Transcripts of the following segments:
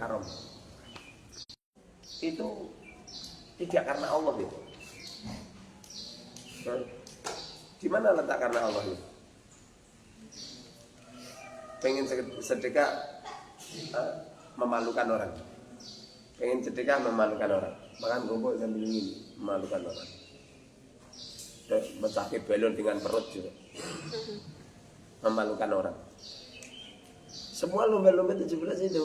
haram. Itu tidak karena Allah itu. Di mana letak karena Allah itu? Pengen sedekah memalukan orang. Pengen sedekah memalukan orang. Makan kerupuk sambil ini memalukan orang. Mencakit balon dengan perut juga memalukan orang. Semua lomba-lomba 17 itu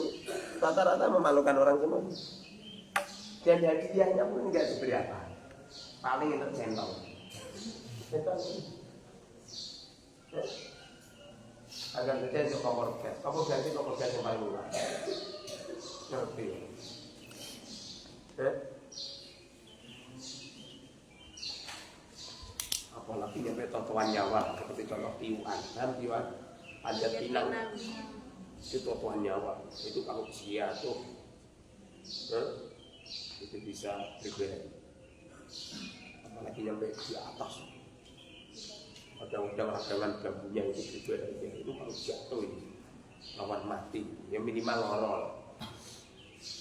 rata-rata memalukan orang semua. Dan hadiahnya pun enggak seberapa. Paling untuk centong. Agar saja untuk kompor gas. Kompor gas yang paling murah. Ngerti. Apalagi nyampe totoan nyawa seperti contoh tiuan, kan tiuan ada pinang itu totoan nyawa itu kalau jatuh itu bisa berbeda. Apalagi nyampe di atas kadang-kadang ragangan bambunya itu berbeda, itu kalau jatuh ini lawan mati yang minimal lorol,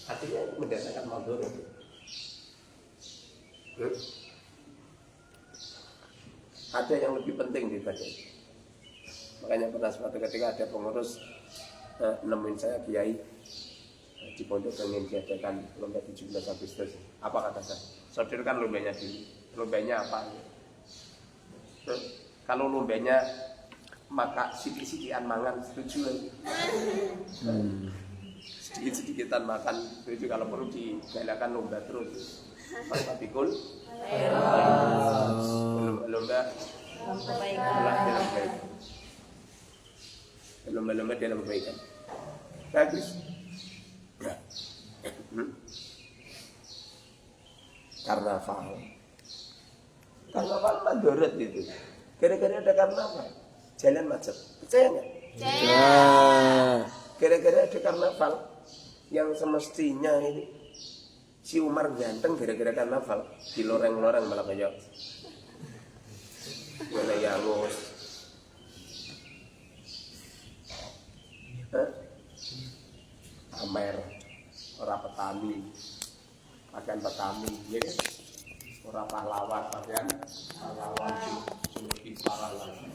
artinya mendatangkan madharat. Ada yang lebih penting daripada itu. Makanya pernah suatu ketika ada pengurus nemuin saya, Kiai di pondok pengen diadakan lomba 17 Agustus. Apa kata saya? Sodorkan lombanya dulu. Lombanya apa? Kalau lombanya maka sidik-sidikan mangan setuju lagi. Sedikit-sedikitan makan setuju, kalau perlu digalakan lomba terus. Pak Pikul lomba dalam kebaikan. Bagus. Karnaval madharat itu. Gara-gara ada karnaval, jalan macet. Percaya nggak? Percaya. Gara-gara ada karnaval yang semestinya ini si Umar ganteng, gara-gara karnaval di loreng-loreng malah kayak boleh yangus. Amer orang petani pakaian petani ya kan? Orang pahlawan pakaian pahlawan lebih parah lagi.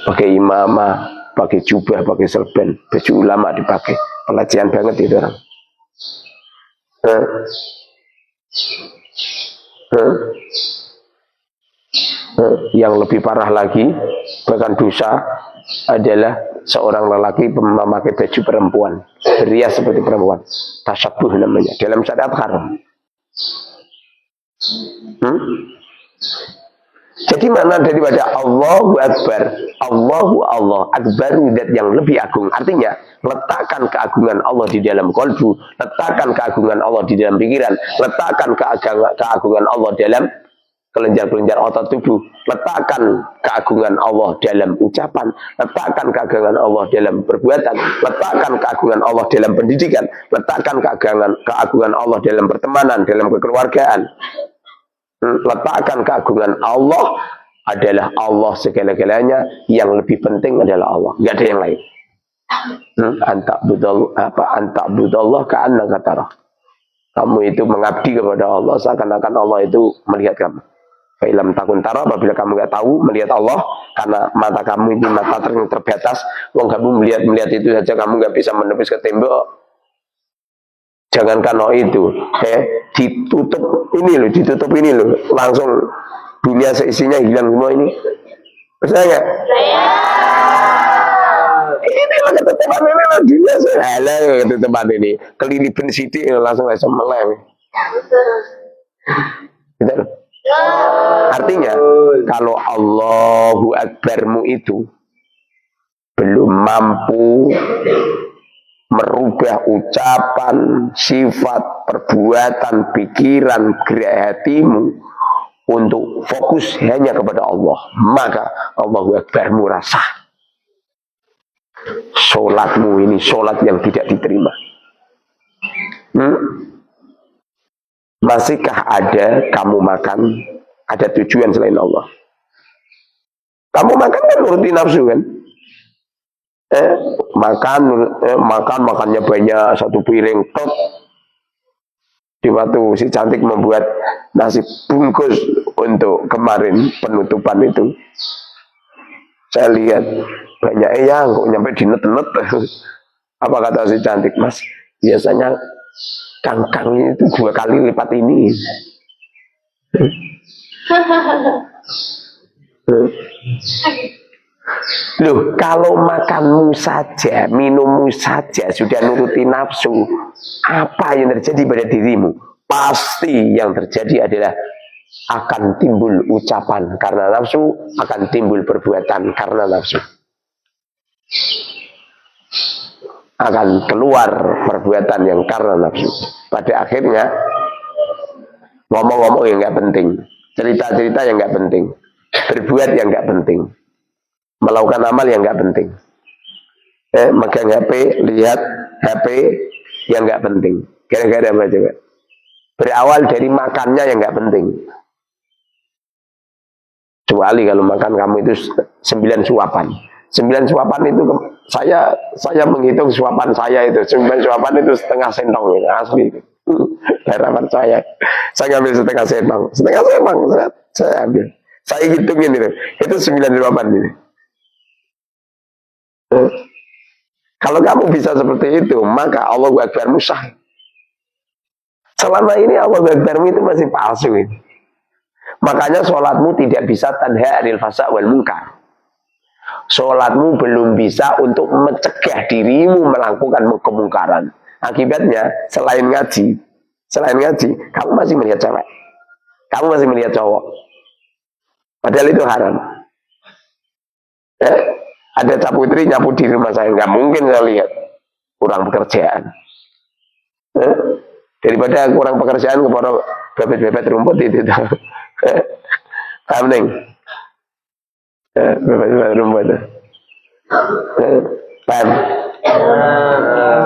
Pakai imamah, pakai jubah, pakai serban, baju ulama dipakai. Pelatihan banget itu orang. Yang lebih parah lagi, bahkan dosa adalah seorang lelaki memakai baju perempuan, berias seperti perempuan. Tasyabuh namanya, dalam syariat haram. Jadi mana daripada Allahu Akbar, Allah Akbar, dat yang lebih agung. Artinya letakkan keagungan Allah di dalam kalbu, letakkan keagungan Allah di dalam pikiran, letakkan keagungan Allah dalam kelenjar-kelenjar otot tubuh, letakkan keagungan Allah dalam ucapan, letakkan keagungan Allah dalam perbuatan, letakkan keagungan Allah dalam pendidikan, letakkan keagungan Allah dalam pertemanan, dalam kekeluargaan. Letakkan keagungan Allah adalah Allah segala-galanya, yang lebih penting adalah Allah, enggak ada yang lain. Anta'budallah ka'annaka tarah. Kamu itu mengabdi kepada Allah seakan-akan Allah itu melihat kamu. Fa'ilam takun tarah, apabila kamu enggak tahu melihat Allah karena mata kamu ini mata terbatas, kamu melihat itu saja kamu enggak bisa menepis ke tembok. Jangankan itu, ditutup ini loh, langsung dunia seisinya hilang semua ini. Percaya nggak? Ini lah ketutupan ini lah, dunia sehalah ketutupan ini. Kelilipan sidik langsung meleng. Gitu loh. Artinya kalau Allahu Akbarmu itu belum mampu merubah ucapan, sifat, perbuatan, pikiran, gerak hatimu untuk fokus hanya kepada Allah, maka Allahu Akbarmu rasa. Sholatmu ini sholat yang tidak diterima. Masihkah ada kamu makan ada tujuan selain Allah? Kamu makan kan nuruti nafsu kan? eh, makannya banyak, satu piring top. Di waktu si cantik membuat nasi bungkus untuk kemarin penutupan itu, saya lihat banyak yang kok nyampe dinet-net. Apa kata si cantik, Mas? Biasanya kangkang itu 2 kali lipat ini. Loh, kalau makanmu saja, minummu saja sudah nuruti nafsu, apa yang terjadi pada dirimu? Pasti yang terjadi adalah akan timbul ucapan karena nafsu, akan timbul perbuatan karena nafsu. Akan keluar perbuatan yang karena nafsu. Pada akhirnya ngomong-ngomong yang nggak penting, cerita-cerita yang nggak penting, berbuat yang nggak penting, melakukan amal yang nggak penting, megang HP, lihat HP yang nggak penting. Gara-gara apa coba? Berawal dari makannya yang nggak penting. Kecuali kalau makan kamu itu 9 suapan. 9 suapan itu saya menghitung suapan saya itu 9 suapan itu setengah sendok asli. Harapan saya ngambil setengah sendok, saya ambil. Saya hitungin itu 9 suapan ini. Kalau kamu bisa seperti itu, maka Allahu Akbarmu sah. Selama ini Allahu Akbarmu itu masih palsu ini. Makanya sholatmu tidak bisa tanha anil fasa wal munkar. Sholatmu belum bisa untuk mencegah dirimu melakukan kemungkaran. Akibatnya selain ngaji, kamu masih melihat cewek, kamu masih melihat cowok. Padahal itu haram. Ada caputri nyapu di rumah saya, nggak mungkin saya lihat. Kurang pekerjaan. Daripada kurang pekerjaan kepada bebet-bebet rumput itu. Paham neng? Bebet-bebet rumput. Paham?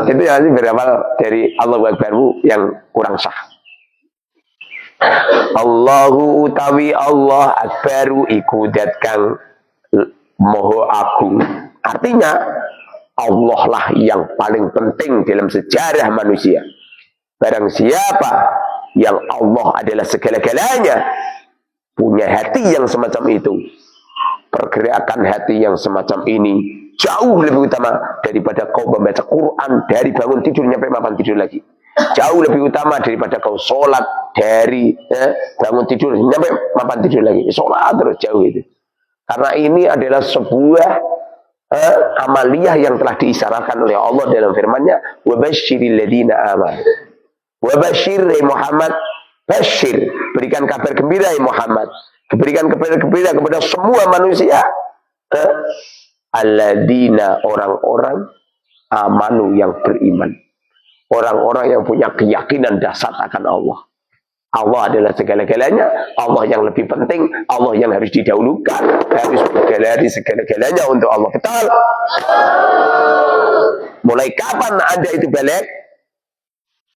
Itu yang berawal dari Allahu Akbarmu yang kurang sah. Allahu utawi Allah Akbaru ikudat kang moho aku. Artinya Allah lah yang paling penting dalam sejarah manusia. Barang siapa yang Allah adalah segala-galanya, punya hati yang semacam itu, pergerakan hati yang semacam ini jauh lebih utama daripada kau membaca Quran dari bangun tidur sampai mapan tidur lagi. Jauh lebih utama daripada kau sholat dari bangun tidur sampai mapan tidur lagi. Sholat terus jauh itu. Karena ini adalah sebuah amaliyah yang telah diisyaratkan oleh Allah dalam firman-Nya, wa basyiril ladzina amanu. Wa basyir Muhammad, basyir, berikan kabar gembira Muhammad, berikan kabar gembira kepada semua manusia. Alladzina, orang-orang amanu yang beriman. Orang-orang yang punya keyakinan dasar akan Allah. Allah adalah segala-galanya, Allah yang lebih penting, Allah yang harus didahulukan, harus berlari segala-galanya untuk Allah. Betul? Mulai kapan Anda itu balik?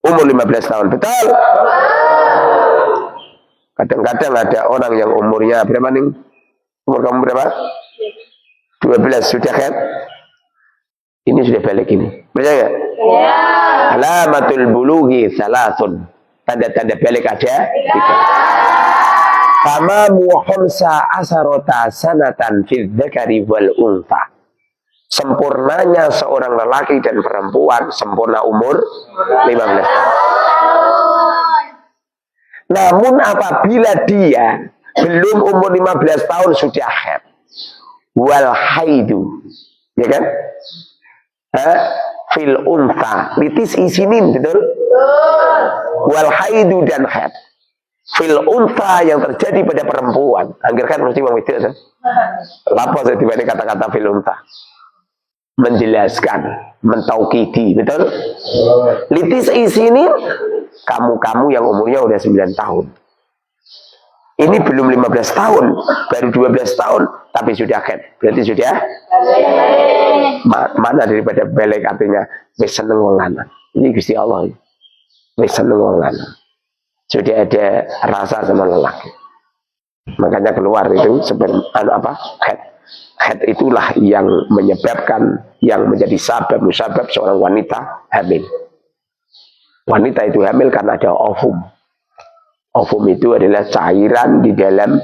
Umur 15 tahun, betul? Kadang-kadang ada orang yang umurnya berapa nih? Umur kamu berapa? 12, sudah kan? Ini sudah balik ini. Betul ya? Ya. Alamatul bulughi salasun. Tanda-tanda balik ada 3. Tamamu khamsa asarota sanatan fil dzakari wal untha. Sempurnanya seorang lelaki dan perempuan sempurna umur 15 tahun. Namun apabila dia belum umur 15 tahun sudah haid, wal haidu, ya kan? Fil untha, litis isinin, betul? Wal haidu dan haid fil untha yang terjadi pada perempuan. Anggerkan mesti wong wedok kan? Lapo saya tiba kata-kata fil untha? Menjelaskan, mentaukidi, betul? Litis isinin, kamu-kamu yang umurnya udah 9 tahun. Ini belum 15 tahun, baru 12 tahun, tapi sudah haid. Berarti sudah mana daripada balik, artinya wis seneng wong lanang. Ini Gusti Allah. Wis seneng wong lanang. Sudah ada rasa sama lelaki. Makanya keluar itu haid. Haid itulah yang menyebabkan, yang menjadi musabab seorang wanita hamil. Wanita itu hamil karena ada ovum. Ovum itu adalah cairan di dalam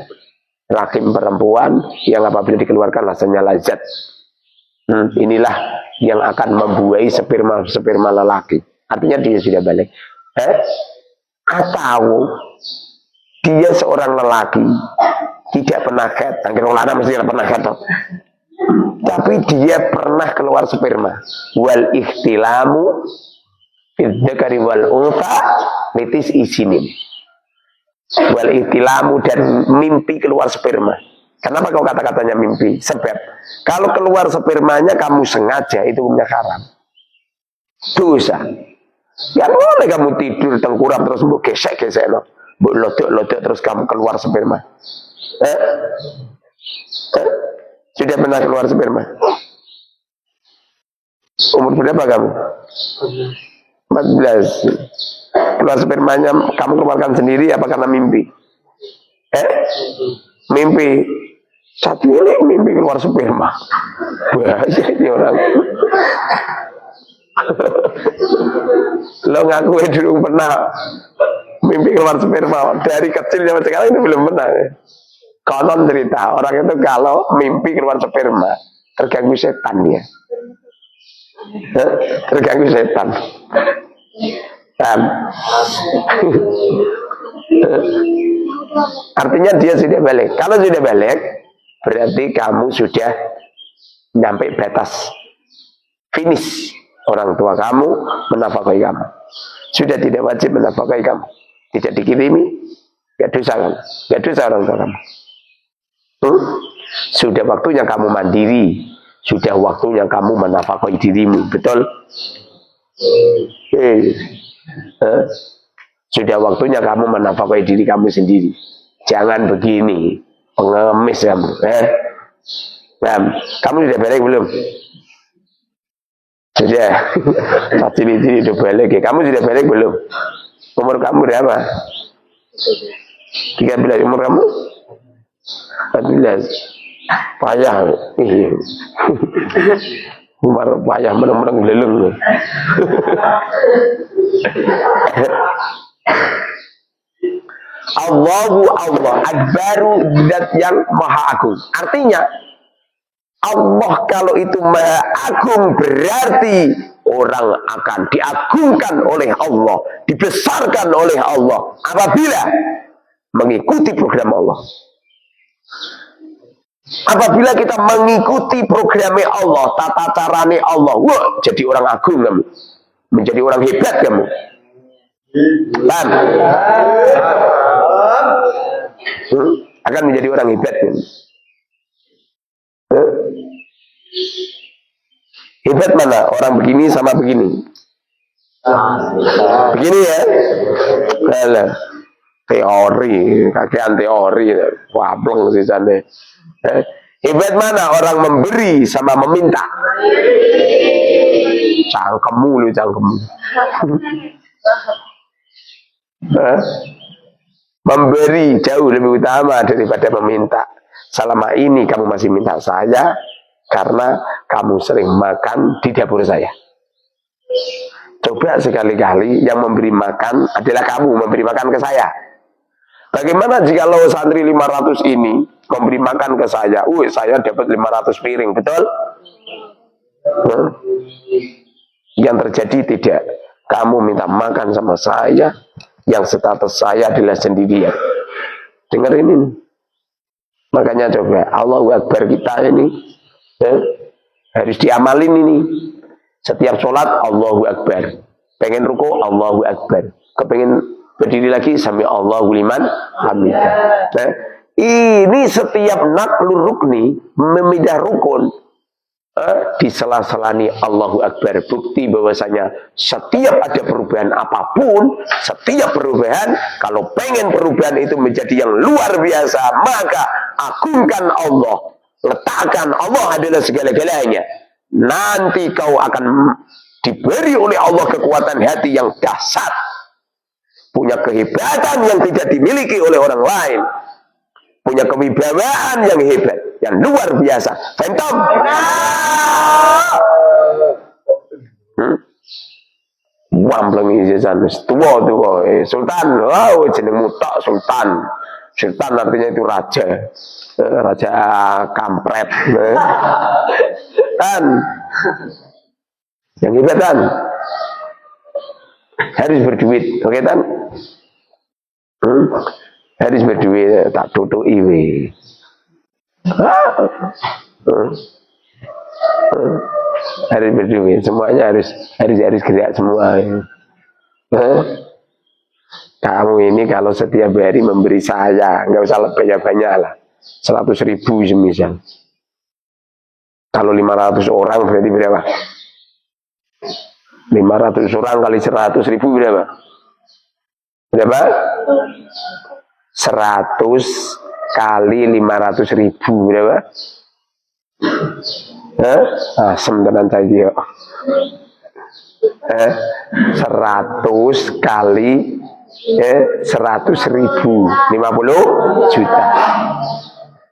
rahim perempuan yang apabila dikeluarkan rasanya lazat. Inilah yang akan membuahi sperma lelaki. Artinya dia sudah balik. Atau dia seorang lelaki tidak pernah haid, angger wong lanang mesti pernah haid. Tapi dia pernah keluar sperma. Wal ihtilamu fil dzakari wal untha litis isinin. Wal ihtilamu dan mimpi keluar sperma. Kenapa kau kata-katanya mimpi? Sebab kalau keluar spermanya kamu sengaja, itu hukumnya haram. Dosa. Ya boleh kamu tidur tengkurap terus mbok gesek-gesek no. Mbok lodok-lodok terus kamu keluar sperma. Sudah pernah keluar sperma? Umur berapa kamu? 14. Keluar spermanya kamu keluarkan sendiri apa karena mimpi? Mimpi. Satu ini mimpi keluar sperma. Bahaya ini orang. Lo ngaku dulu pernah mimpi keluar sperma dari kecil sampai sekarang itu belum pernah. Konon cerita orang itu kalau mimpi keluar sperma terganggu setan ya. Terganggu setan. Artinya dia sudah balik. Kalau sudah balik, berarti kamu sudah sampai batas finish. Orang tua kamu menafkahi kamu. Sudah tidak wajib menafkahi kamu. Tidak dikirimi, gak dosa kamu. Gak dosa orang tua kamu. Sudah waktunya kamu mandiri. Sudah waktunya kamu menafkahi dirimu. Betul? Sudah waktunya kamu menafkahi diri kamu sendiri. Jangan begini, pengemis kamu. Kamu sudah balik belum? Sudah. Ciri-ciri sudah balik. Kamu sudah balik belum? Umur kamu berapa? 13. Umur kamu? 14. Payah. Umur payah meneng-meneng geleleng. Allahu Allah Akbaru, zat yang maha agung. Artinya Allah kalau itu maha agung berarti orang akan diagungkan oleh Allah, dibesarkan oleh Allah apabila mengikuti program Allah. Apabila kita mengikuti programnya Allah, tata caranya Allah, wah, jadi orang agung kamu, menjadi orang hebat kamu. Akan menjadi orang hebat kamu. Hebat mana? Orang begini sama begini. Begini ya. Kalau teori, kakean teori, wableng sih sana. Hebat mana? Orang memberi sama meminta. Cangkemmu lu, cangkemmu. Memberi jauh lebih utama daripada meminta. Selama ini kamu masih minta saya karena kamu sering makan di dapur saya. Coba sekali-kali yang memberi makan adalah kamu memberi makan ke saya. Bagaimana jika lo santri 500 ini memberi makan ke saya? Saya dapat 500 piring, betul? Yang terjadi tidak. Kamu minta makan sama saya, yang status saya adalah sendirian. Dengerin ini. Makanya coba Allahu Akbar kita ini harus diamalin ini. Setiap sholat Allahu Akbar. Pengen ruku Allahu Akbar. Kepengen berdiri lagi sami Allahu liman hamidah. Ini setiap naklur rukni memidah rukun di sela-selani Allahu Akbar. Bukti bahwasanya setiap ada perubahan apapun, setiap perubahan, kalau pengen perubahan itu menjadi yang luar biasa, maka agungkan Allah, letakkan Allah adalah segala-galanya. Nanti kau akan diberi oleh Allah kekuatan hati yang dahsyat, punya kehebatan yang tidak dimiliki oleh orang lain, punya kewibawaan yang hebat. yang luar biasa. Phantom. Wampleng ijasan tua Sultan. Wow, jenengmu tok Sultan. Sultan artinya itu raja. Raja kampret. Kan. Yang hebat kan. Harus berduit, oke kan? Harus berduit, tak tutup iwi. Harus berduit, semuanya harus gerak semua. Kamu ini kalau setiap hari memberi saya, nggak usah banyak-banyak lah, 100.000 semisal. Kalau 500 orang berarti berapa? 500 orang kali 100.000 berapa? Berapa? 100 kali 500.000 berapa? Asem tenan tadi yo. 100 kali 100.000 50 juta.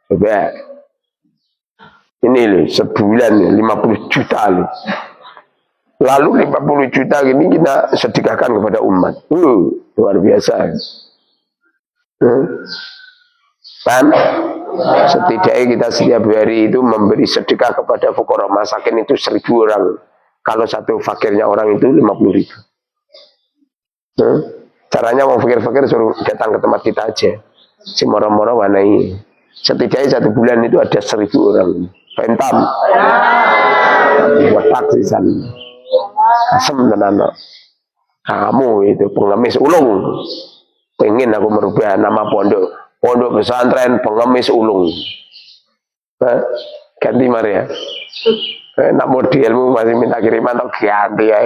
Coba. Ini loh, sebulan 50 juta loh. Lalu 50 juta ini kita sedekahkan kepada umat. Luar biasa. Kan? Setidaknya kita setiap hari itu memberi sedekah kepada fuqara masakin itu 1.000 orang. Kalau satu fakirnya orang itu 50.000. Caranya mau fakir-fakir suruh datang ke tempat kita aja. Si moro-moro wanai. Setidaknya 1 bulan itu ada 1.000 orang. Pentam. Watak sisan. Asem tenan. Kamu itu pengemis ulung. Pengen aku merubah nama pondok pesantren pengemis ulung. Ganti mari ya. Nak modelmu masih minta kiriman atau ganti ya.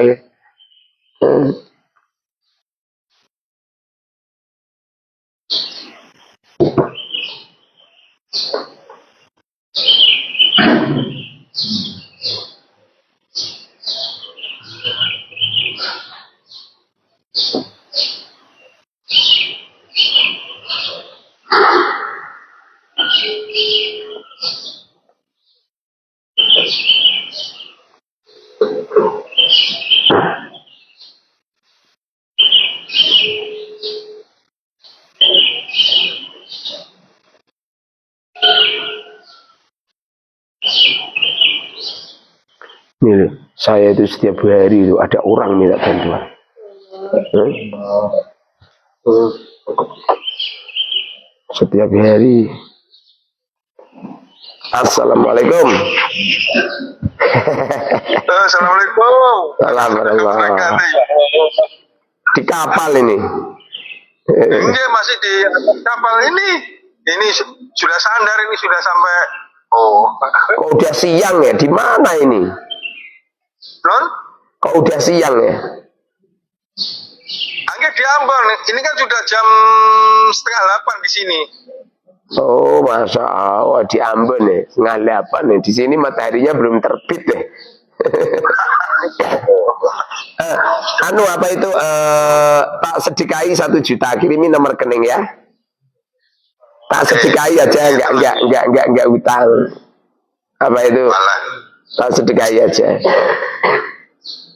Nih, saya itu setiap hari itu ada orang minta bantuan. Setiap hari. Assalamualaikum. Assalamualaikum. Assalamualaikum. Di kapal ini. Enggak, masih di kapal ini. Ini sudah sandar, ini sudah sampai. Kok udah siang ya? Di mana ini? Non? Kok udah siang ya? Angge di Ambon. Ini kan sudah jam 7:30 di sini. Oh, Masya Allah, di Ambon ya, 7:30 ya. Di sini mataharinya belum terbit deh. Anu apa itu? Tak sedekahi 1 juta, kirimi nomor rekening ya. Tak sedekahi aja, enggak utang. Apa itu? Tak sedekahi aja.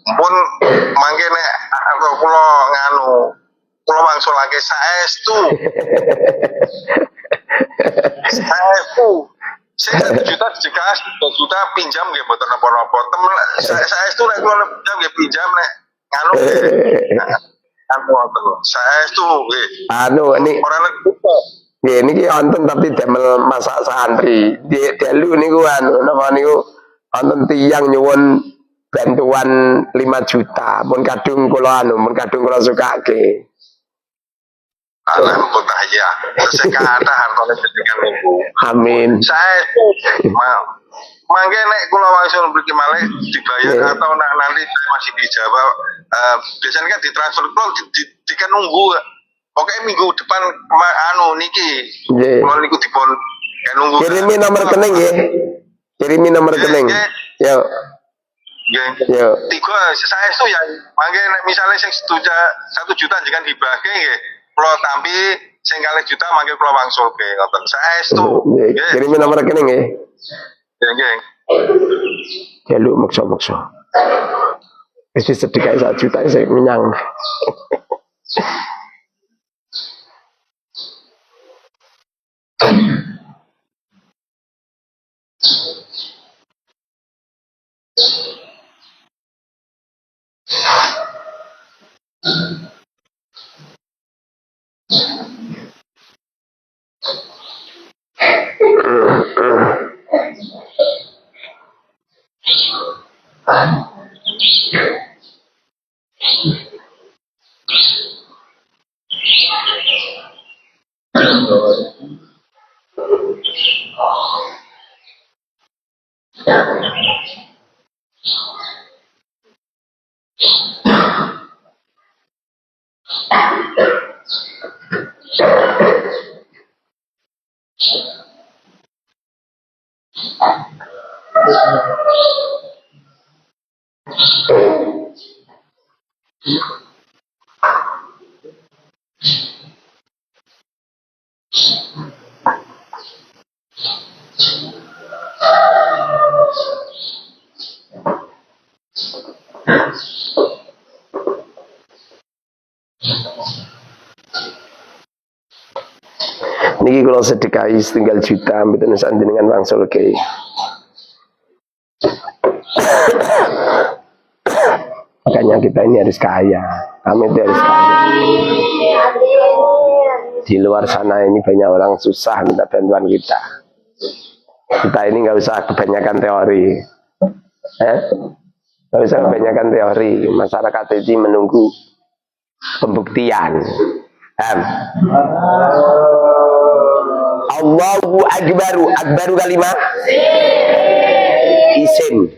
Pun mangke nek aku kula nganu, kula wangsul lagi saestu. Saya 1 juta sedekah, 2 juta pinjam nggih mboten napa-napa. Temen saestu nek kula pinjam nggih pinjam nek nganu. Anu wonten. Saestu nggih. Anu ini ora nek buta. Nggih niki wonten tapi damel masak santri. Di dalu niku anu napa niku wonten tiyang nyuwun bantuan 5 juta. Mun kadung kula sukake. Alhamdulillah ya. Sekata hartane sedekah niku. Amin. Saya mangke nek kula wangsul mriki malih dibayar atau nanti saya masih dijawab. Biasanya kan ditransfer kula dikan nunggu. Pokoknya minggu depan niki. Kula niku dipun nunggu. Kirimi nomor rekening nggih. Kirimi nomor rekening. Yo. Yo. 3 saya ya mangke nek misale sing 1 juta jangan dibagi nggih. Kula tampi sing kalih juta mangke kula wangsulke ngoten. Saestu. Nggih. Kirimin nomor rekening nggih. Nggih. Jaluk maksa-maksa. Wis sedekah 1 juta saya menyang. Niki kalau sedekahi 1 juta mboten sanjenengan wangsul ke. Makanya kita ini harus kaya. Kami itu harus kaya. Di luar sana ini banyak orang susah minta bantuan kita. Kita ini nggak usah kebanyakan teori. Nggak usah kebanyakan teori. Masyarakat ini menunggu pembuktian. Allahu Akbaru. Akbaru kalimat isim.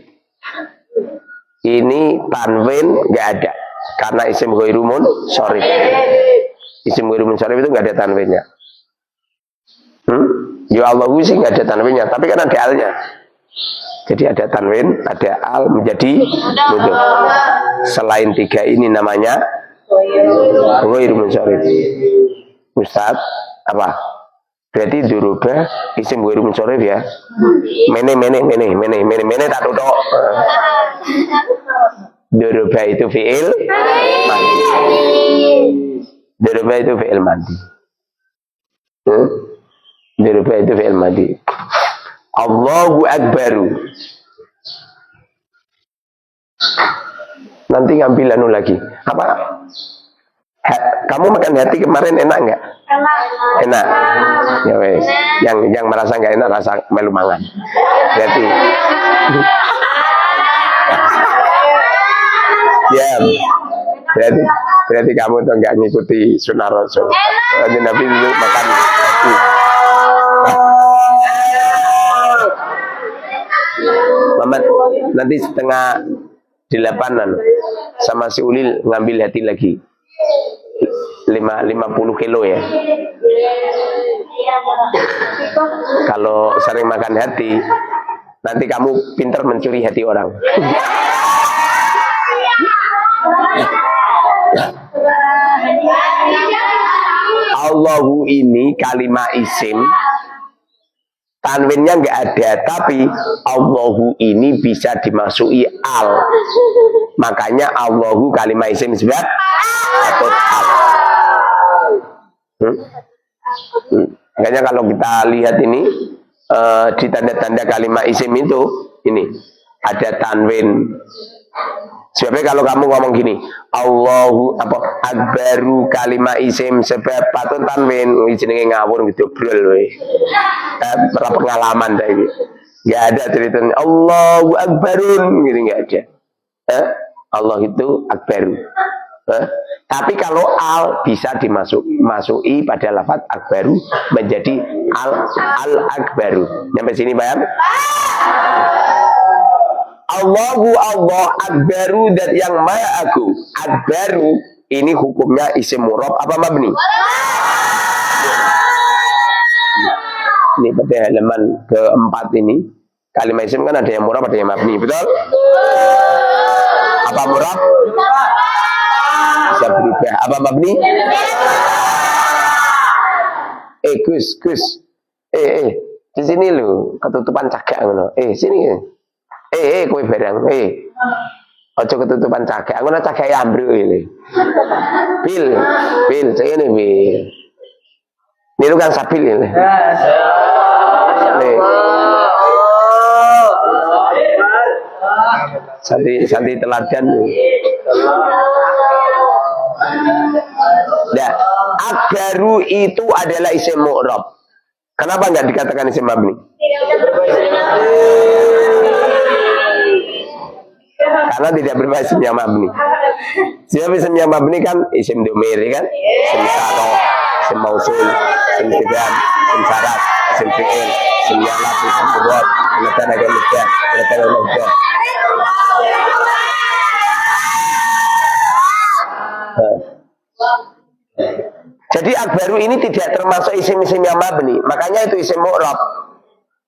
Ini tanwin nggak ada karena isim ghairu munsharif. Isim ghairu munsharif itu nggak ada tanwinnya. Ya Allahu sih nggak ada tanwinnya, tapi kan ada alnya. Jadi ada tanwin, ada al menjadi mudhof. Selain 3 ini namanya ghairu munsharif. Ustaz, apa? Berarti durubah isim ghairu munsharif ya. Mene tak tutuk. Durubah itu fi'il madi. Durubah itu fi'il madi. Durubah itu fi'il madi. Allahu Akbaru. Nanti ngambil anu lagi. Apa? Kamu makan hati kemarin enak enggak? Enak. Ya wes. Yang merasa enggak enak rasa melu mangan. Berarti ya, berarti kamu tuh enggak ngikuti sunnah Rasul. Nabi dulu makan hati. Mamat, nanti 7:30 sama si Ulil ngambil hati lagi 50 kilo ya. Kalau sering makan hati, nanti kamu pintar mencuri hati orang. Allahu ini kalimat isim, tanwinnya nggak ada, tapi Allahu ini bisa dimasuki al. Makanya Allahu kalimat isim sebab atau al. Makanya kalau kita lihat ini di tanda-tanda kalimat isim itu ini ada tanwin. Sebabnya kalau kamu ngomong gini, Allahu Akbaru kalimat isim sebab patun tanwin, jenenge ngawur gitu brol we. Pengalaman dah ini. Enggak ada ceritanya Allahu Akbarun gitu, enggak ada. Allah itu Akbaru. Tapi kalau al bisa dimasuki pada lafaz akbaru menjadi al akbaru. Sampai sini paham? Allahu Allah akbaru, dan yang maha agung. Akbaru ini hukumnya isim murab apa mabni? Ini pada halaman keempat ini kalimat isim kan ada yang murab ada yang mabni, betul? Apa murab? Bisa berubah. Apa mabni? Gus. Di sini lho, ketutupan cagak ngono. Sini. Kowe barang. Aja ketutupan cagak. Ngono cagake ambruk iki. Bil, cek ngene Bil. Niru Kang Sabil ini. Nih. Santi teladan. Nah, akbaru itu adalah isim mu'rab. Kenapa enggak dikatakan isim mabni? Karena tidak berupa isim yang mabni. Siapa isim yang mabni kan isim domir kan? Isim syaroh, isim mausul, isim tidam, isim syarat, isim fi'il, isim ya'lab, isim mudhaf, penatan agak mudah, penatan agak mudah. Jadi akbaru ini tidak termasuk isim-isim yang mabni, makanya itu isim mu'rab.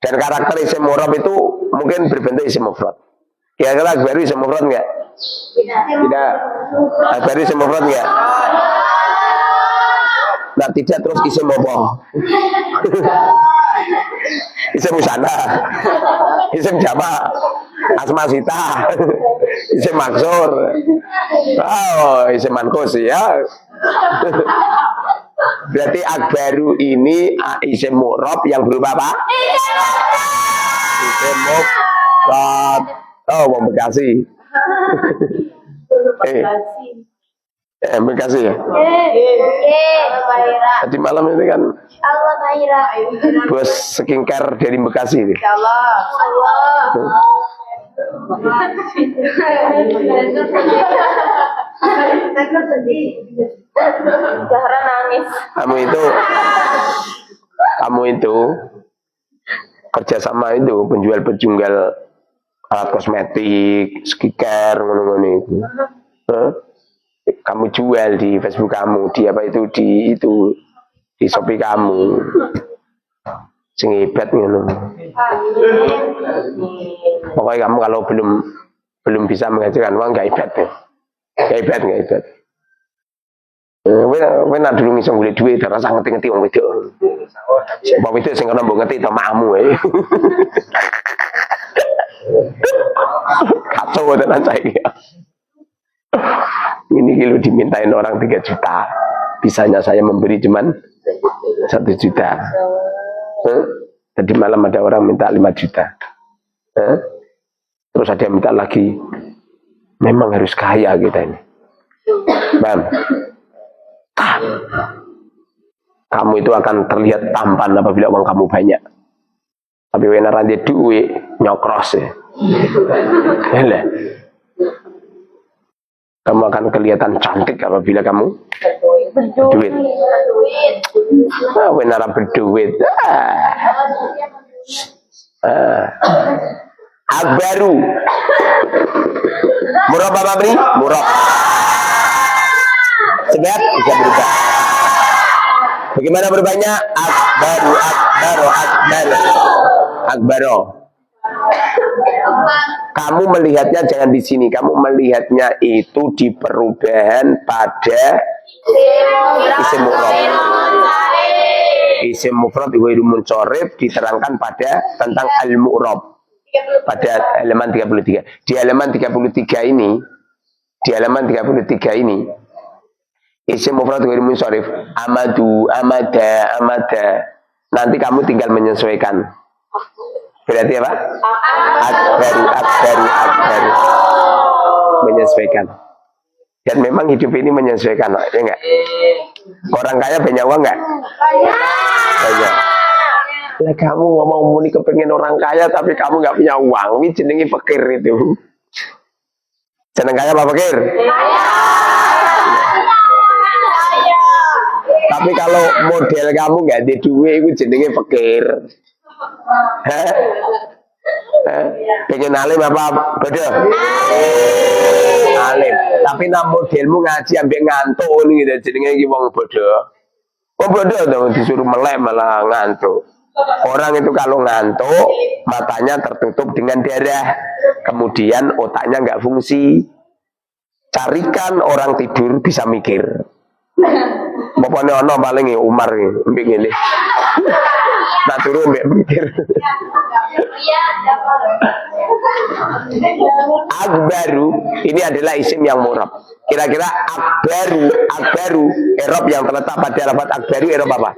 Dan karakter isim mu'rab itu mungkin berbentuk isim mufrad. Kira-kira akbaru isim mufrad enggak? Tidak. Akbaru isim mufrad enggak? Nah, tidak, terus isim apa? Isim musana, isim jama, asma sita, isim maksur, isim mankus ya. Berarti akbaru ini isim mu'rab yang berupa apa? Isim mufrad. Wong Bekasi. Bekasi ya? Tadi malam ini kan bos skincare dari Bekasi ini. Zahra nangis. Kamu itu kerjasama itu penjual alat kosmetik, skincare, ngono-ngono itu. Kamu jual di Facebook kamu, di Shopee kamu. Sing hebat ngono. Pokoknya kamu kalau belum bisa menghasilkan uang enggak hebat ya. Enggak hebat. Kowe nak dulu iso golek duit rasa ngerti-ngerti wong wedok. Wong wedok sing kena mbok ngerti to makmu ae. Kacau tenan saiki. Ini kilo dimintain orang 3 juta. Bisanya saya memberi cuman 1 juta. Tadi malam ada orang minta 5 juta. Terus ada yang minta lagi. Memang harus kaya kita ini. Bang. Kamu itu akan terlihat tampan apabila uang kamu banyak. Tapi when ranti duit nyokros ya. Kamu akan kelihatan cantik apabila kamu berduit. When berduit. Akbaru. Murab apa beri? Murab. Sebab bisa berubah. Bagaimana berubahnya? Akbaro. Kamu melihatnya jangan di sini. Kamu melihatnya itu di perubahan pada isim mufrad. Isim mufrad ghairu munsorif diterangkan pada tentang al-mu'rab pada halaman 33. Di halaman 33 ini isim mufrad ghairu munsorif amada. Nanti kamu tinggal menyesuaikan. Berarti apa? Akbaru. Menyesuaikan. Dan memang hidup ini menyesuaikan, ya enggak? Orang kaya banyak uang enggak? Banyak. Lah kamu ngomong muni kepengen orang kaya tapi kamu enggak punya uang, ini jenenge fakir itu. Jeneng kaya apa fakir? Tapi kalau model kamu enggak ada duit, itu jenenge fakir. Pengen alim apa bodoh? Alim. Tapi nak modelmu ngaji ambek ngantuk nih gitu, jenenge iki wong bodoh. Wong bodoh dong disuruh melek malah ngantuk. Orang itu kalau ngantuk matanya tertutup dengan darah, kemudian otaknya nggak fungsi. Carikan orang tidur bisa mikir. Bapaknya ono paling Umar mbek ngene. Tak turu mbek mikir. Akbaru ini adalah isim yang murab. Kira-kira akbaru erob yang terletak pada lafaz akbaru erob apa?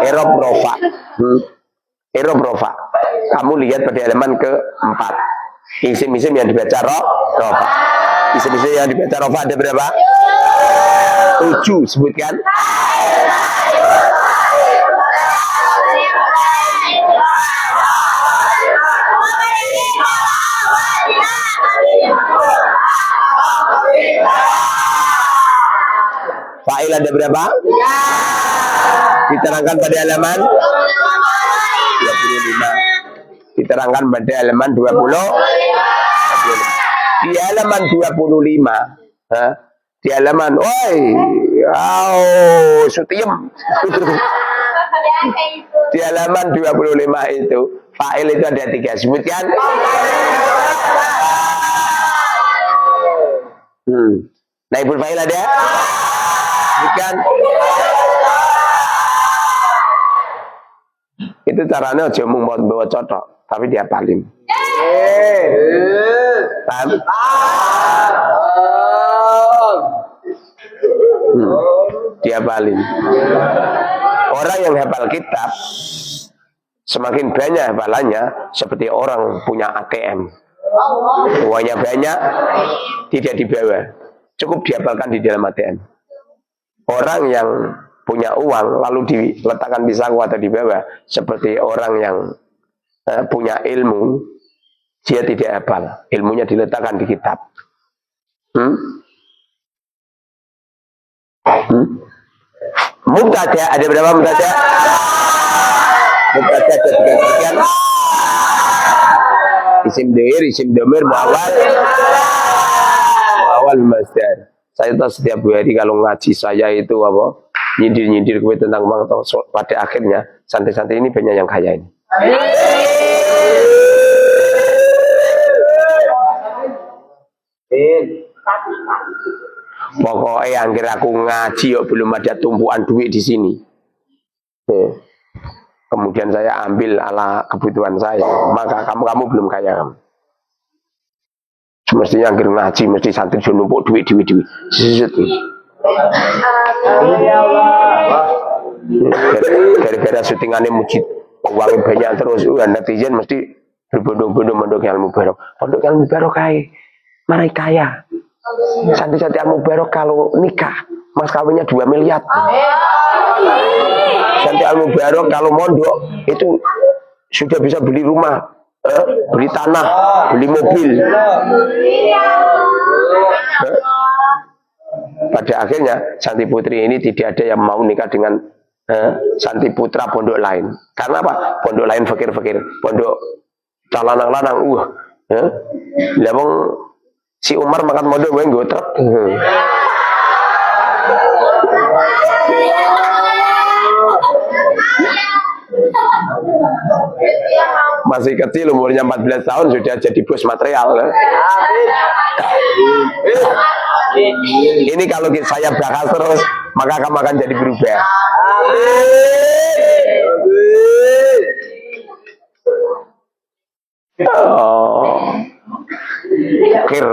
Erob rofa. Erob rofa. Kamu lihat pada halaman keempat. Isim-isim yang dibaca rofa. Isim-isim yang dibaca rofa ada berapa? 7, sebutkan. Fa'il ada berapa? Diterangkan pada halaman 25. Diterangkan pada halaman 20. Di halaman 25, di halaman, sutiem. Di halaman 25 itu, fa'il itu ada 3, sebutkan. Naibul fa'il ada? Sebutkan. Itu caranya aja mung bawa cotok, tapi dia paling. Paham? Dia paling. Orang yang hafal kitab semakin banyak hafalannya seperti orang punya ATM. Uangnya banyak, tidak dibawa, cukup dihafalkan di dalam ATM. Orang yang punya uang lalu diletakkan di saku atau di bawah seperti orang yang punya ilmu, dia tidak hafal, ilmunya diletakkan di kitab. Mubtada ada berapa mubtada? Mubtada ada 3 sekian. Isim dhair, isim dhamir, muawwal masdar. Saya tahu setiap hari kalau ngaji saya itu apa? Nyindir-nyindir kue tentang uang atau pada akhirnya santri-santri ini banyak yang kaya ini. Pokoknya angger aku ngaji yuk belum ada tumpuan duit di sini. Kemudian saya ambil ala kebutuhan saya, maka kamu belum kaya kamu. Semestinya angger ngaji mesti santri numpuk duit. Gara-gara syutingannya mujid uangnya banyak terus, netizen mesti berbondong-bondong mondok ilmu barok. Mondok ilmu barok mana kaya. Santri-santri ilmu barok kalau nikah mas kawinnya 2 miliar. Santri ilmu barok kalau mondok itu sudah bisa beli rumah, beli tanah, beli mobil. Pada akhirnya santri putri ini tidak ada yang mau nikah dengan santri putra pondok lain. Karena apa? Pondok lain fakir-fakir, pondok lanang-lanang Lawang si Umar makan pondok gue ngotrek. Masih kecil umurnya 14 tahun sudah jadi bos material. Ini kalau saya bahas terus maka kamu akan jadi berubah. Akhir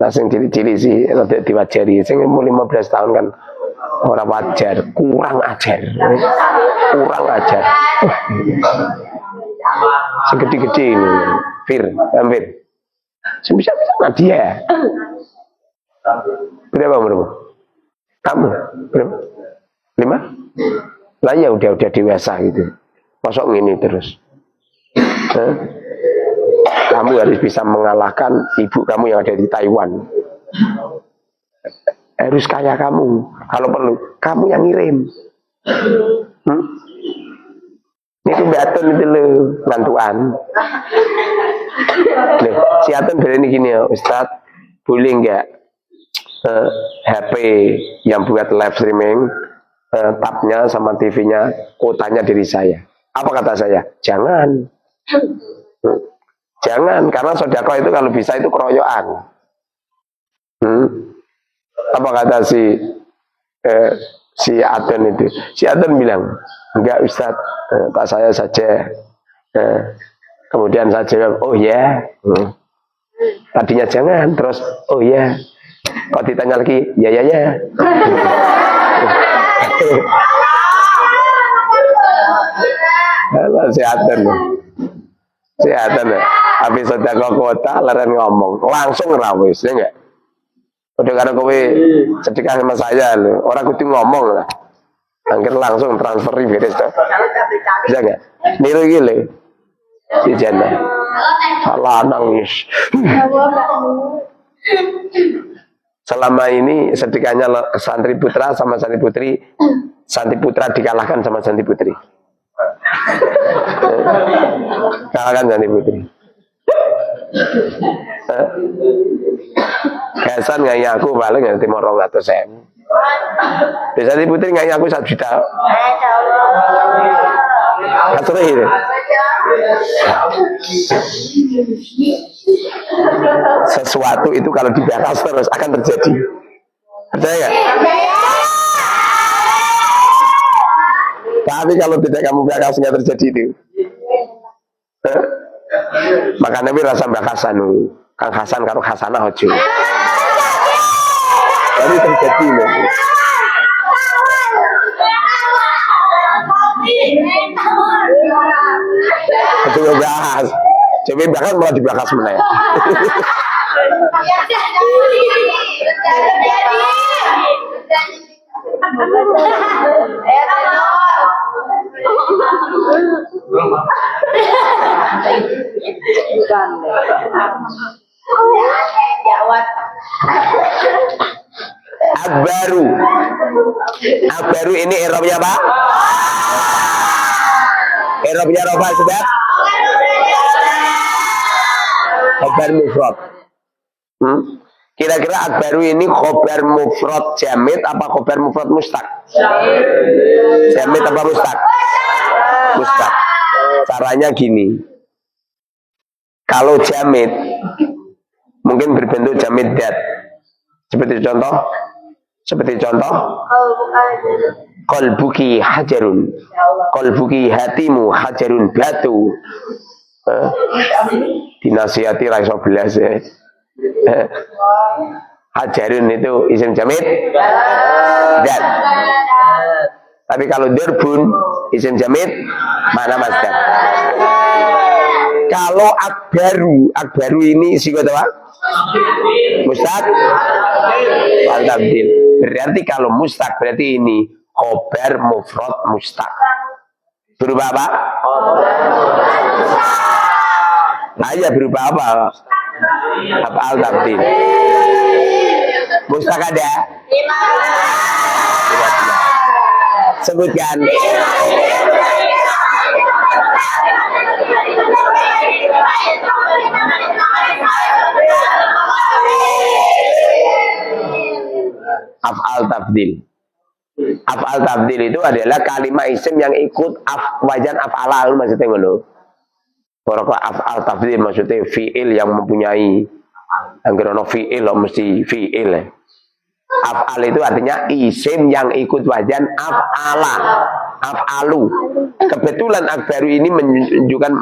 langsung ciri-ciri sih nanti diwajari. Saya umur 15 tahun kan orang wajar, kurang ajar. Segede-gede ini, hampir. Bisa-bisa Nadia. Berapa umurmu? Kamu berapa? 5? Lah ya udah dewasa gitu. Masuk gini terus. Kamu harus bisa mengalahkan ibu kamu yang ada di Taiwan. Harus kaya kamu. Kalau perlu, kamu yang ngirim. Ini batun itu loh, ngantuan. Nih, si Atun berani gini ya, Ustadz, boleh nggak HP yang buat live streaming, tabnya sama TV-nya, kuotanya dari saya. Apa kata saya? Jangan. Jangan, karena sodako itu kalau bisa itu keroyokan. Apa kata si Adon itu? Si Adon bilang, enggak Ustaz, tak saya saja. Kemudian saya jawab, oh ya. Tadinya jangan, terus oh ya. Kok ditanya lagi, ya. Sehatan ya. Habis sedekah kota, leren ngomong, langsung rawis, ya enggak? Udah karena kowe sedekah sama saya, orang kudu ngomong lah. Angker langsung transfer beres tuh. Bisa enggak? Niru gile. Si Jana. Salah nangis. Selama ini sedekahnya santri putra sama santri putra dikalahkan sama santri putri. Kalahkan santri putri. Kesan ngai aku paling nanti mau 200.000. Bisa santri putri ngai aku 1 juta. Kasih ini. Sesuatu itu kalau dibahas terus akan terjadi. Percaya nggak? Tapi kalau tidak kamu bahas nggak terjadi itu. Makanya ini rasa bakasan Kang Hasan karo Hasanah ojo. Jadi terjadi loh. Coba bahas. Coba bahkan malah dibahas mana ya. Akbaru ini Eropnya apa? Eropnya apa sudah? Khobar mufrad. Kira-kira akbaru ini khobar mufrad jamid apa khobar mufrad mustaq? Jamid apa mustaq? Mustaq. Caranya gini. Kalau jamid mungkin berbentuk jamid dat. Seperti contoh qalbuki hajarun, qalbuki hatimu hajarun, batu. Dinasihati ra iso belas ya. Hajarun itu isim jamid dat. Tapi kalau dirbun isim jamid mana masdar. Kalau akbaru ini sigot apa? Mustaq wal tabdil. Berarti kalau mustaq berarti ini khobar mufrad mustaq. Berubah apa? Nah ya berubah apa? Af'al tabdil. Mustaq ada? Sebutkan. Af'al tabdil. Af'al tabdil itu adalah kalimat isim yang ikut wajan af'ala maksudnya ngono. Pokoknya af'al tabdil maksudnya fi'il yang mempunyai anggaran fi'il mesti fi'il. Af'al itu artinya isim yang ikut wajan af'ala, af'alu. Kebetulan akbaru ini menunjukkan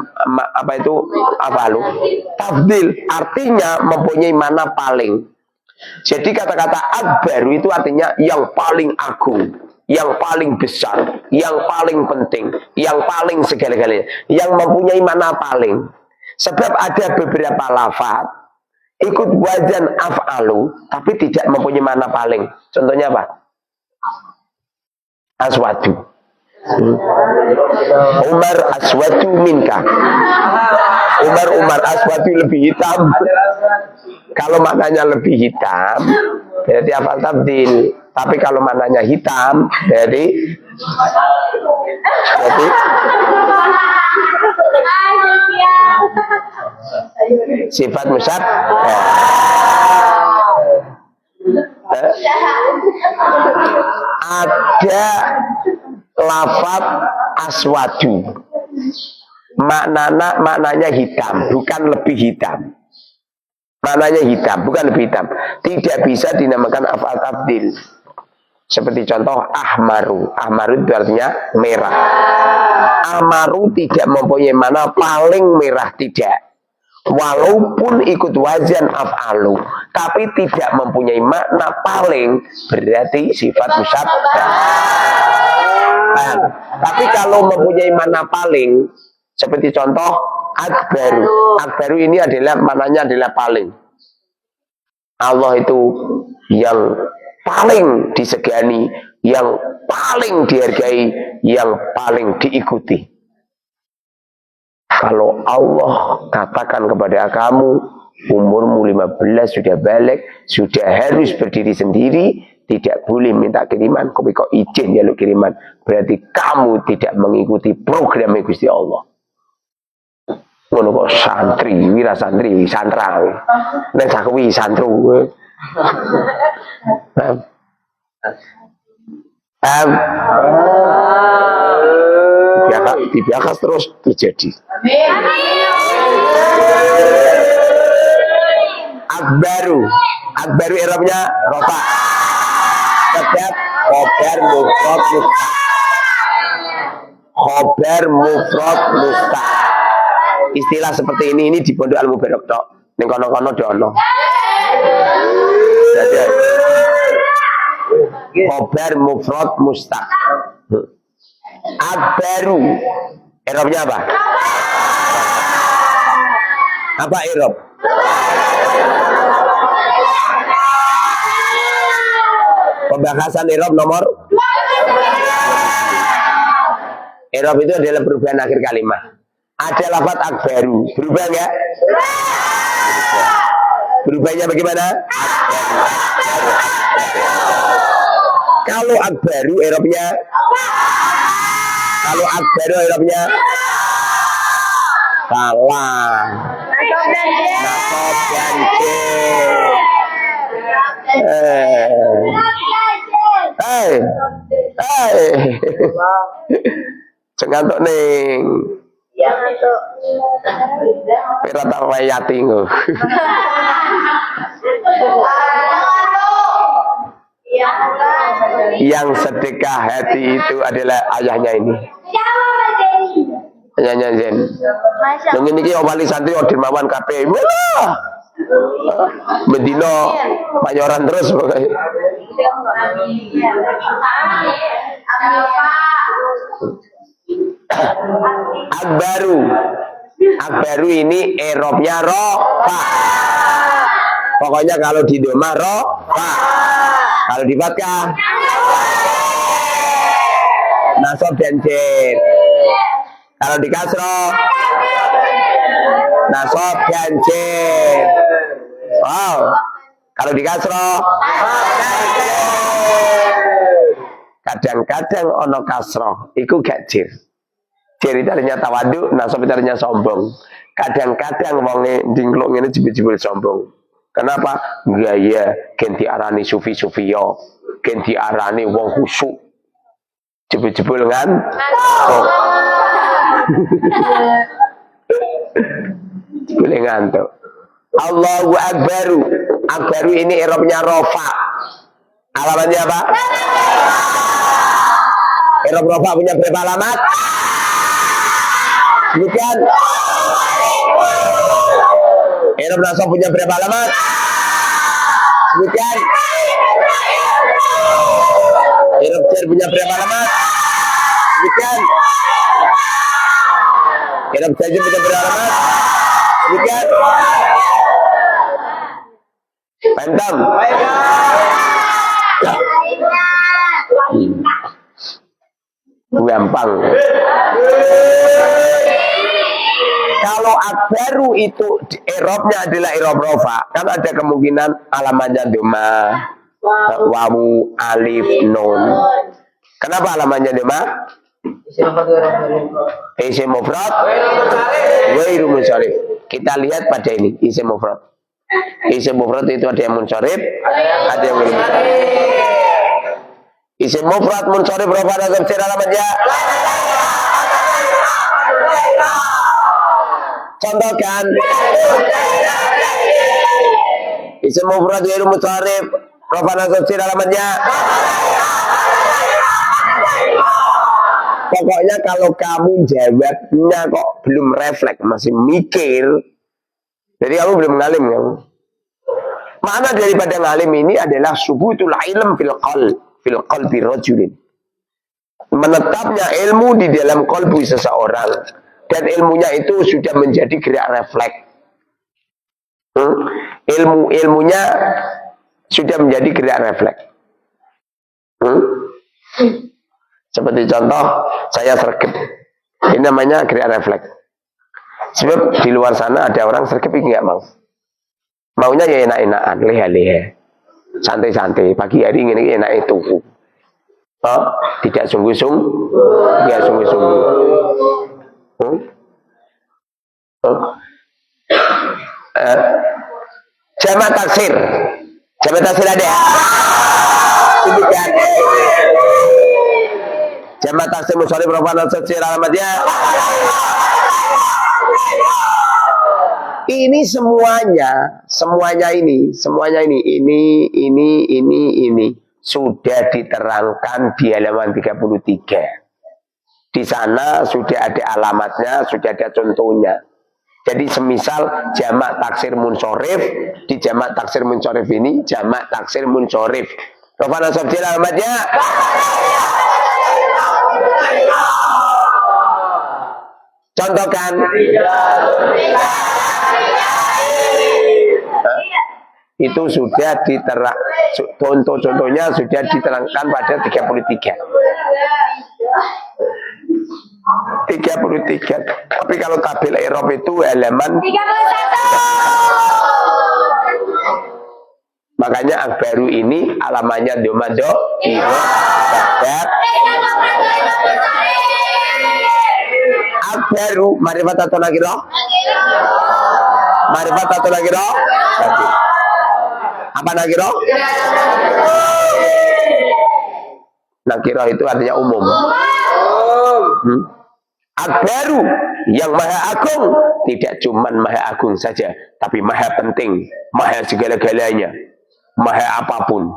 apa itu af'alu. Tabdil artinya mempunyai mana paling. Jadi kata-kata akbaru itu artinya yang paling agung, yang paling besar, yang paling penting, yang paling segala-galanya, yang mempunyai mana paling. Sebab ada beberapa lafaz ikut wajan af'alu tapi tidak mempunyai mana paling. Contohnya apa? Aswadu. Umar aswadu minka. Umar aswadu lebih hitam. Kalau maknanya lebih hitam berarti af'al tabdil. Tapi kalau maknanya hitam berarti sifat musab. Ada lafaz aswadu maknanya hitam, bukan lebih hitam. Mananya hitam, bukan lebih hitam. Tidak bisa dinamakan af'al tabdil. Seperti contoh ahmaru. Ahmaru itu artinya merah. Ahmaru tidak mempunyai mana paling merah, tidak. Walaupun ikut wazan af'alu, tapi tidak mempunyai makna paling, berarti sifat musyabbah. Tapi kalau mempunyai makna paling, seperti contoh akbaru. Akbaru ini adalah maknanya adalah paling. Allah itu yang paling disegani, yang paling dihargai, yang paling diikuti. Kalau Allah katakan kepada kamu, umurmu 15 sudah balik, sudah harus berdiri sendiri, tidak boleh minta kiriman, kowe kok izin jaluk kiriman, berarti kamu tidak mengikuti program Gusti Allah. Ngono kok santri, wira santri, santra. Nek sakuwi santru. Dibiakas terus terjadi. Akbaru Arabnya rofa. Tetap khobar mufrad mustaq. Khobar mufrad mustaq. Istilah seperti ini di Pondok Al Mubarak tok. Ning kono-kono dono. Khobar mufrad mustaq. Akbaru Arabnya apa? Apa Arab? Pembahasan Arab nomor Arab itu adalah perubahan akhir kalimat. Ada lafaz akbaru, berubah enggak? Berubahnya bagaimana? Kalau akbaru Arabnya, kalau akbaru Arabnya salah. Nasab dan Cengantuk ning. Ya, itu. Pirata wayati ngo. Yang sedekah hati itu adalah ayahnya ini. Ayahnya Zen. Yang ini ki wali santri Dermawan kabeh. Wah. Bedino mayoran terus pokoknya. Akbaru ini Eropnya rofa. Pokoknya kalau di domah rofa. Kalau di fathah nasab dan jen. Kalau di kasroh nasab dan jen. Wow. Kalau di kasroh kadang-kadang ono kasroh iku gak jir. Jir itu artinya tawadu, nasab itu artinya sombong. Kadang-kadang wonge ndingkluk ngene jebul-jebul sombong. Kenapa? Gaya ganti arani sufi-sufiyo, ganti arani wong khusyuk. Jebul-jebul kan? Oh. Boleh ngantuk. Allahu Akbaru. Akbaru ini Arabnya rofa. Alamatnya apa? Arab rofa punya berapa alamat? Bukan. Arab nasab punya berapa alamat? Bukan. Arab jar punya berapa alamat? Bukan. Arab jazm punya berapa alamat? Bukan. Paham? Gampang. Kalau akbaru itu Arabnya adalah Arab rofa, kan ada kemungkinan alamatnya doma, wawu, alif, nun. Kenapa alamatnya doma? Isim mufrad, ghairu munsharif. Kita lihat pada ini isim mufrad. Isim mufrad itu ada yang munsharif, ada yang ghairu munsharif. Isim mufrad munsharif rofa dan tafsir alamatnya. Contohkan Isim mufrad ghairu mutarif. Rafa'an tafsir alamatnya. Pokoknya kalau kamu jawabnya kok belum refleks, masih mikir, jadi kamu belum ngalim kamu. Makna daripada ngalim ini adalah subutul ilm fil qalbi rajulin. Menetapnya ilmu di dalam qalbi seseorang, dan ilmunya itu sudah menjadi gerak refleks. Ilmunya sudah menjadi gerak refleks. Seperti contoh, saya sergap. Ini namanya gerak refleks. Sebab di luar sana ada orang sergap ini nggak mau. Maunya ya enak-enakan, leha-leha, santai-santai. Pagi hari ini enak itu. Oh, tidak sungguh-sungguh, tidak sungguh-sungguh. Jamak taksir ada ya? Ini kan jamak taksir musharif rafa'an tafsir alamatnya. Ini semuanya ini sudah diterangkan di halaman 33. Di sana sudah ada alamatnya, sudah ada contohnya. Jadi semisal jamak taksir munsorif, di jamak taksir munsorif ini jamak taksir munsorif. Rafa'an tafsir alamatnya. Contohkan. Itu sudah diterang, contoh-contohnya sudah diterangkan pada 33. Tapi kalau tabel i'rab itu halaman 31. Makanya akbaru ini alamannya domado akbaru ma'rifat atau nakirah? Ma'rifat atau nakirah? Apa nakirah? Nakirah itu artinya umum. Akbaru yang maha agung, tidak cuman maha agung saja, tapi maha penting, maha segala-galanya, maha apapun.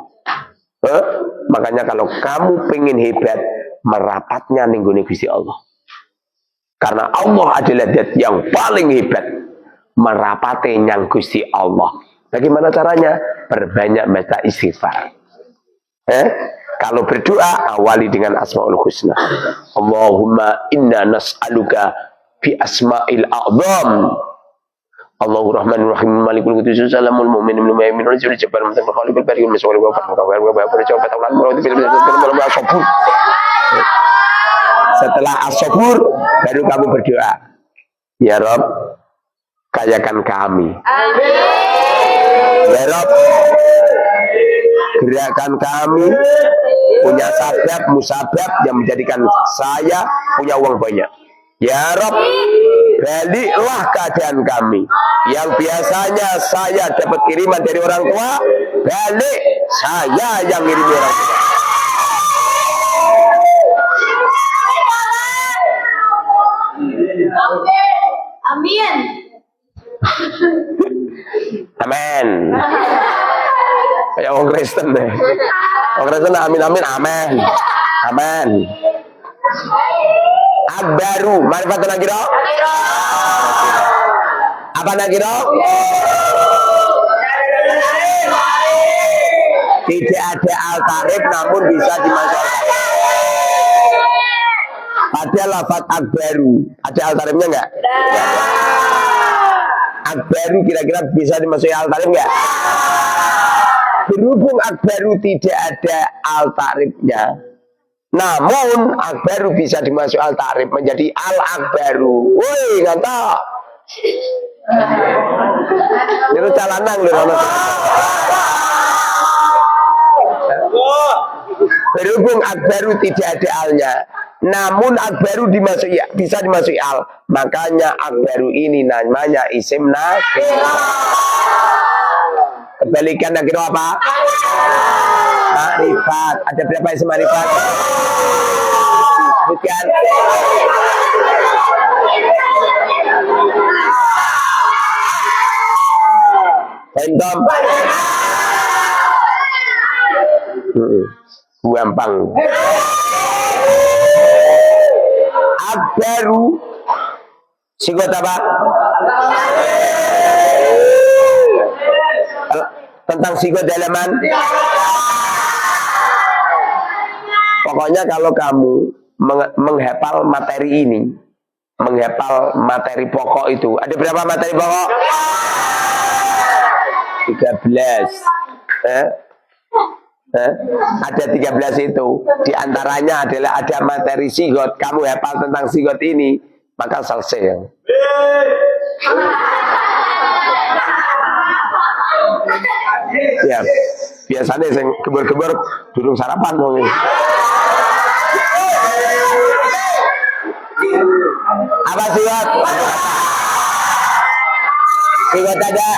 Makanya kalau kamu pengen hebat, merapatnya ninggone Gusti Allah. Karena Allah adalah zat yang paling hebat, merapati yang Gusti Allah. Bagaimana caranya? Berbanyak baca istighfar. Kalau berdoa, awali dengan Asmaul Husna. Allahumma inna nas'aluka bi asma'il a'zam. Allahur Rahmanur Rahim Malikul Qudus Salamul Mu'minul Mu'min Rasul Jabbar Mu'min Khaliful Bari Mas'ul wa setelah as-sabur baru kamu berdoa. Ya Rabb, kayakan kami. Amin. Ya Rabb, gerakan kami punya sabab musabab yang menjadikan saya punya uang banyak. Ya Rabb, baliklah keadaan kami yang biasanya saya dapat kiriman dari orang tua, balik saya yang ngirim orang tua. Amin. Amin. Kayak orang Kristen deh. Orang Kristen amin amin amin. Amin. Akbaru, ma'rifatun nakira? Apa nakira? Tidak ada al-tarif namun bisa dimasukkan. Ada lafaz akbaru, ada al-tarifnya enggak? Akbaru kira-kira bisa dimasuki al-tarif enggak? Berhubung akbaru tidak ada al-tarifnya, namun akbaru bisa dimasuk al-tarif menjadi al-akbaru. Woi, ngantok. Itu calanang loh. Berhubung akbaru tidak ada alnya, namun akbaru bisa dimasuki al, makanya akbaru ini namanya isim nakirah. Kebalikan nakirah apa? Ma'rifat. Ada berapa isim ma'rifat? Bukan. Entom. Gampang. Akbaru. Sigot apa? Tentang sigot dalaman. Pokoknya kalau kamu menghafal materi ini, menghafal materi pokok itu, ada berapa materi pokok? 13. Ada 13 itu. Di antaranya adalah ada materi sigot. Kamu hafal tentang sigot ini, maka selesai. Ya, biasanya saya gebur-gebur durung sarapan dong. Apa sigot? Sigot ada.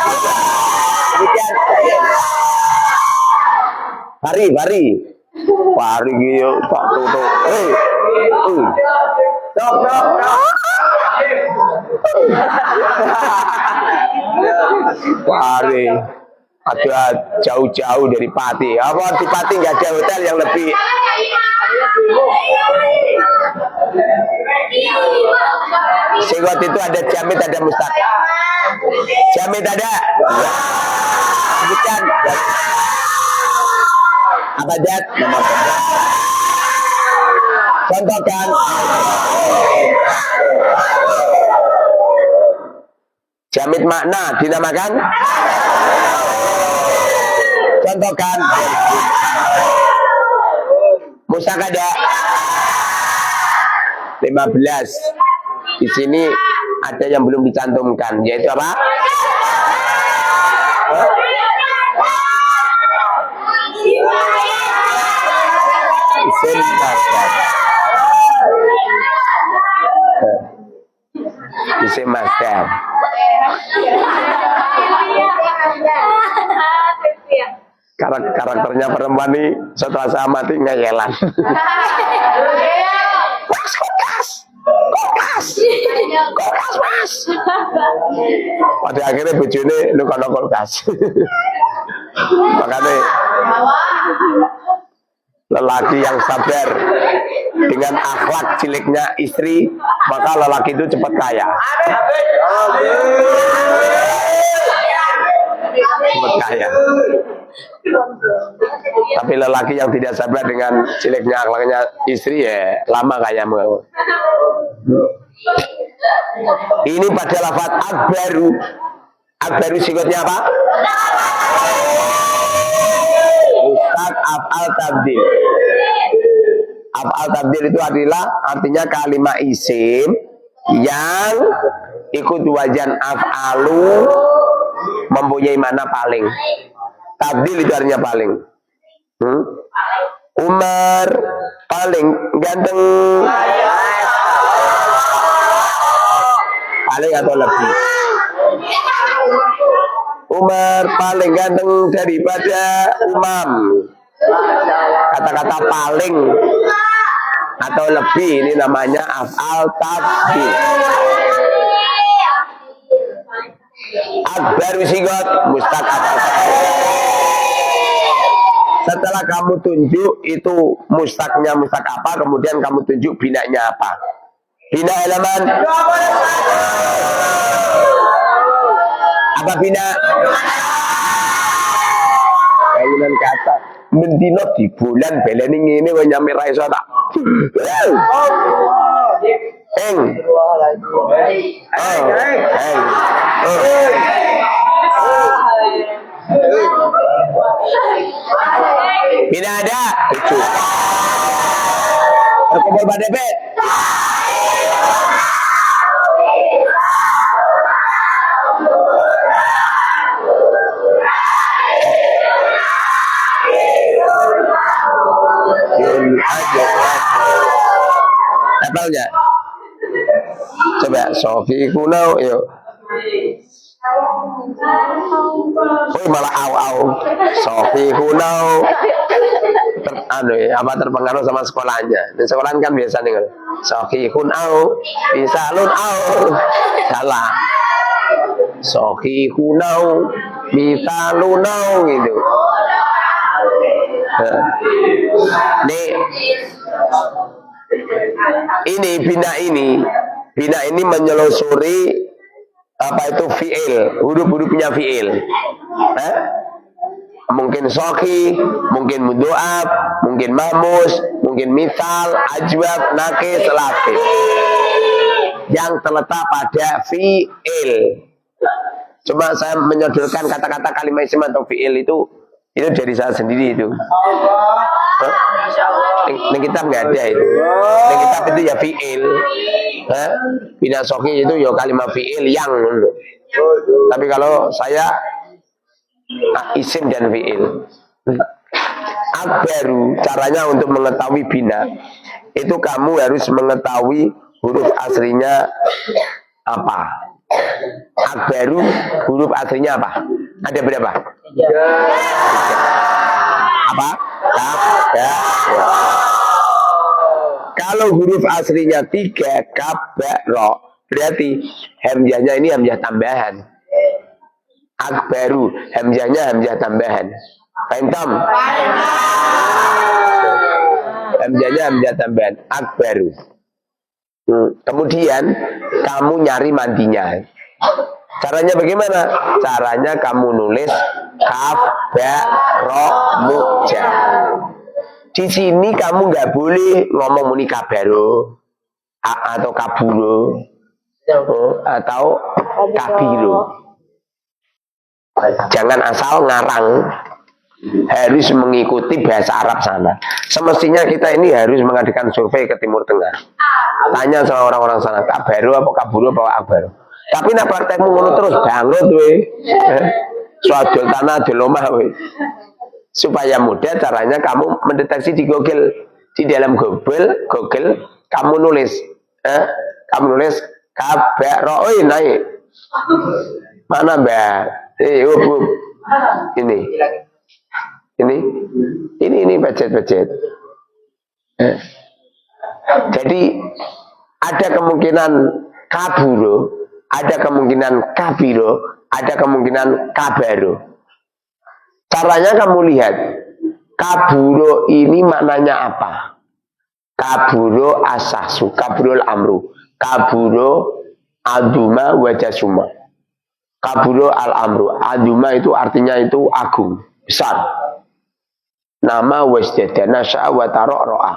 Demikian. Bari gitu, tak tutup. Dok. Bari. Ada jauh-jauh dari Pati. Apa di Pati nggak ada hotel yang lebih? Sigot itu ada jamit, ada mustaq. Jamit ada. Bukan. Apa dat? Contohkan. Jamit makna dinamakan. Contohkan. Mustaq ada 15. Di sini ada yang belum dicantumkan, yaitu apa? Isim masdar. Isim masdar. Karakternya perempuan nih setelah saya mati ngeyelan. Kulkas mas. Pada akhirnya bojone nukono kulkas. Makanya lelaki yang sabar dengan akhlak ciliknya istri, maka lelaki itu cepat kaya. Cepat kaya. Tapi lelaki yang tidak sabar dengan ciliknya akhlaknya istri, ya lama kaya mau. Ini pada lafaz akbaru. Akbaru sigotnya apa? Mustaq af'al tabdil. Af'al tabdil itu adalah artinya kalimat isim yang ikut wajan af'alu mempunyai makna paling. Tabdil itu artinya paling. Umar paling ganteng. Paling atau lebih. Umar paling ganteng daripada Umam. Kata-kata paling atau lebih ini namanya af'al tabdil. Akbar sigot mustaq af'al. Setelah kamu tunjuk itu mustaqnya mustaq apa, kemudian kamu tunjuk binanya apa. Bina elemen apa bina? Bangunan kata. Mendino di bulan beleni ngene kok nyampe ra iso tak. Eng. Bina ada. Lucu. Kumpul pada bet. Hafal nggak? Coba Sofi Kunau, yuk. Oh malah au. Sofi Kunau. Apa terpengaruh sama sekolahnya? Di sekolahan kan biasa nih kan. Sofi Kunau, bisa lun au. Salah. Sofi Kunau. misalunau gitu. Nah, ini bina ini menyelusuri apa itu fiil, huruf-hurufnya fiil. Mungkin soki, mungkin mudoab, mungkin mamus, mungkin misal, ajwab, nakis, lafif yang terletak pada fiil. Coba saya menyodorkan kata-kata kalimat isim atau fiil itu dari saya sendiri itu. Ini kitab nggak ada itu. Ini kitab itu ya fiil. Bina soki itu ya kalimat fiil yang. Tapi kalau saya isim dan fiil. Akbaru, caranya untuk mengetahui bina itu kamu harus mengetahui huruf aslinya apa. Akbaru huruf aslinya apa? Ada berapa? 3. Apa? Kalau huruf aslinya 3 kaf ba ra, berarti hamzahnya ini hamzah tambahan. Akbaru hamzahnya hamzah tambahan. Paham tam? Hamzahnya hamzah tambahan. Akbaru. Kemudian kamu nyari mandinya. Caranya bagaimana? Caranya kamu nulis kaf ba ra mu ja. Di sini kamu nggak boleh ngomong muni kabaro atau kaburo atau kabiro. Jangan asal ngarang, harus mengikuti bahasa Arab sana. Semestinya kita ini harus mengadakan survei ke Timur Tengah. Tanya sama orang-orang sana, kabaro apa kaburo apa akbaro. Tapi nak praktekmu ngono terus bangkrut we. Suadol tanah delomah we. Supaya mudah caranya kamu mendeteksi di Google, di dalam Google kamu nulis kabaro, naik. Mana Mbak? Ini budget. Jadi ada kemungkinan kaburo, ada kemungkinan kabiro, ada kemungkinan kabaro. Caranya kamu lihat kaburo ini maknanya apa? Kaburo asahsu, kaburul amru, kaburo aduma wajasuma. Kaburo al-amru, aduma itu artinya itu agung, besar. Nama wasjada nasya'a wa taro'a,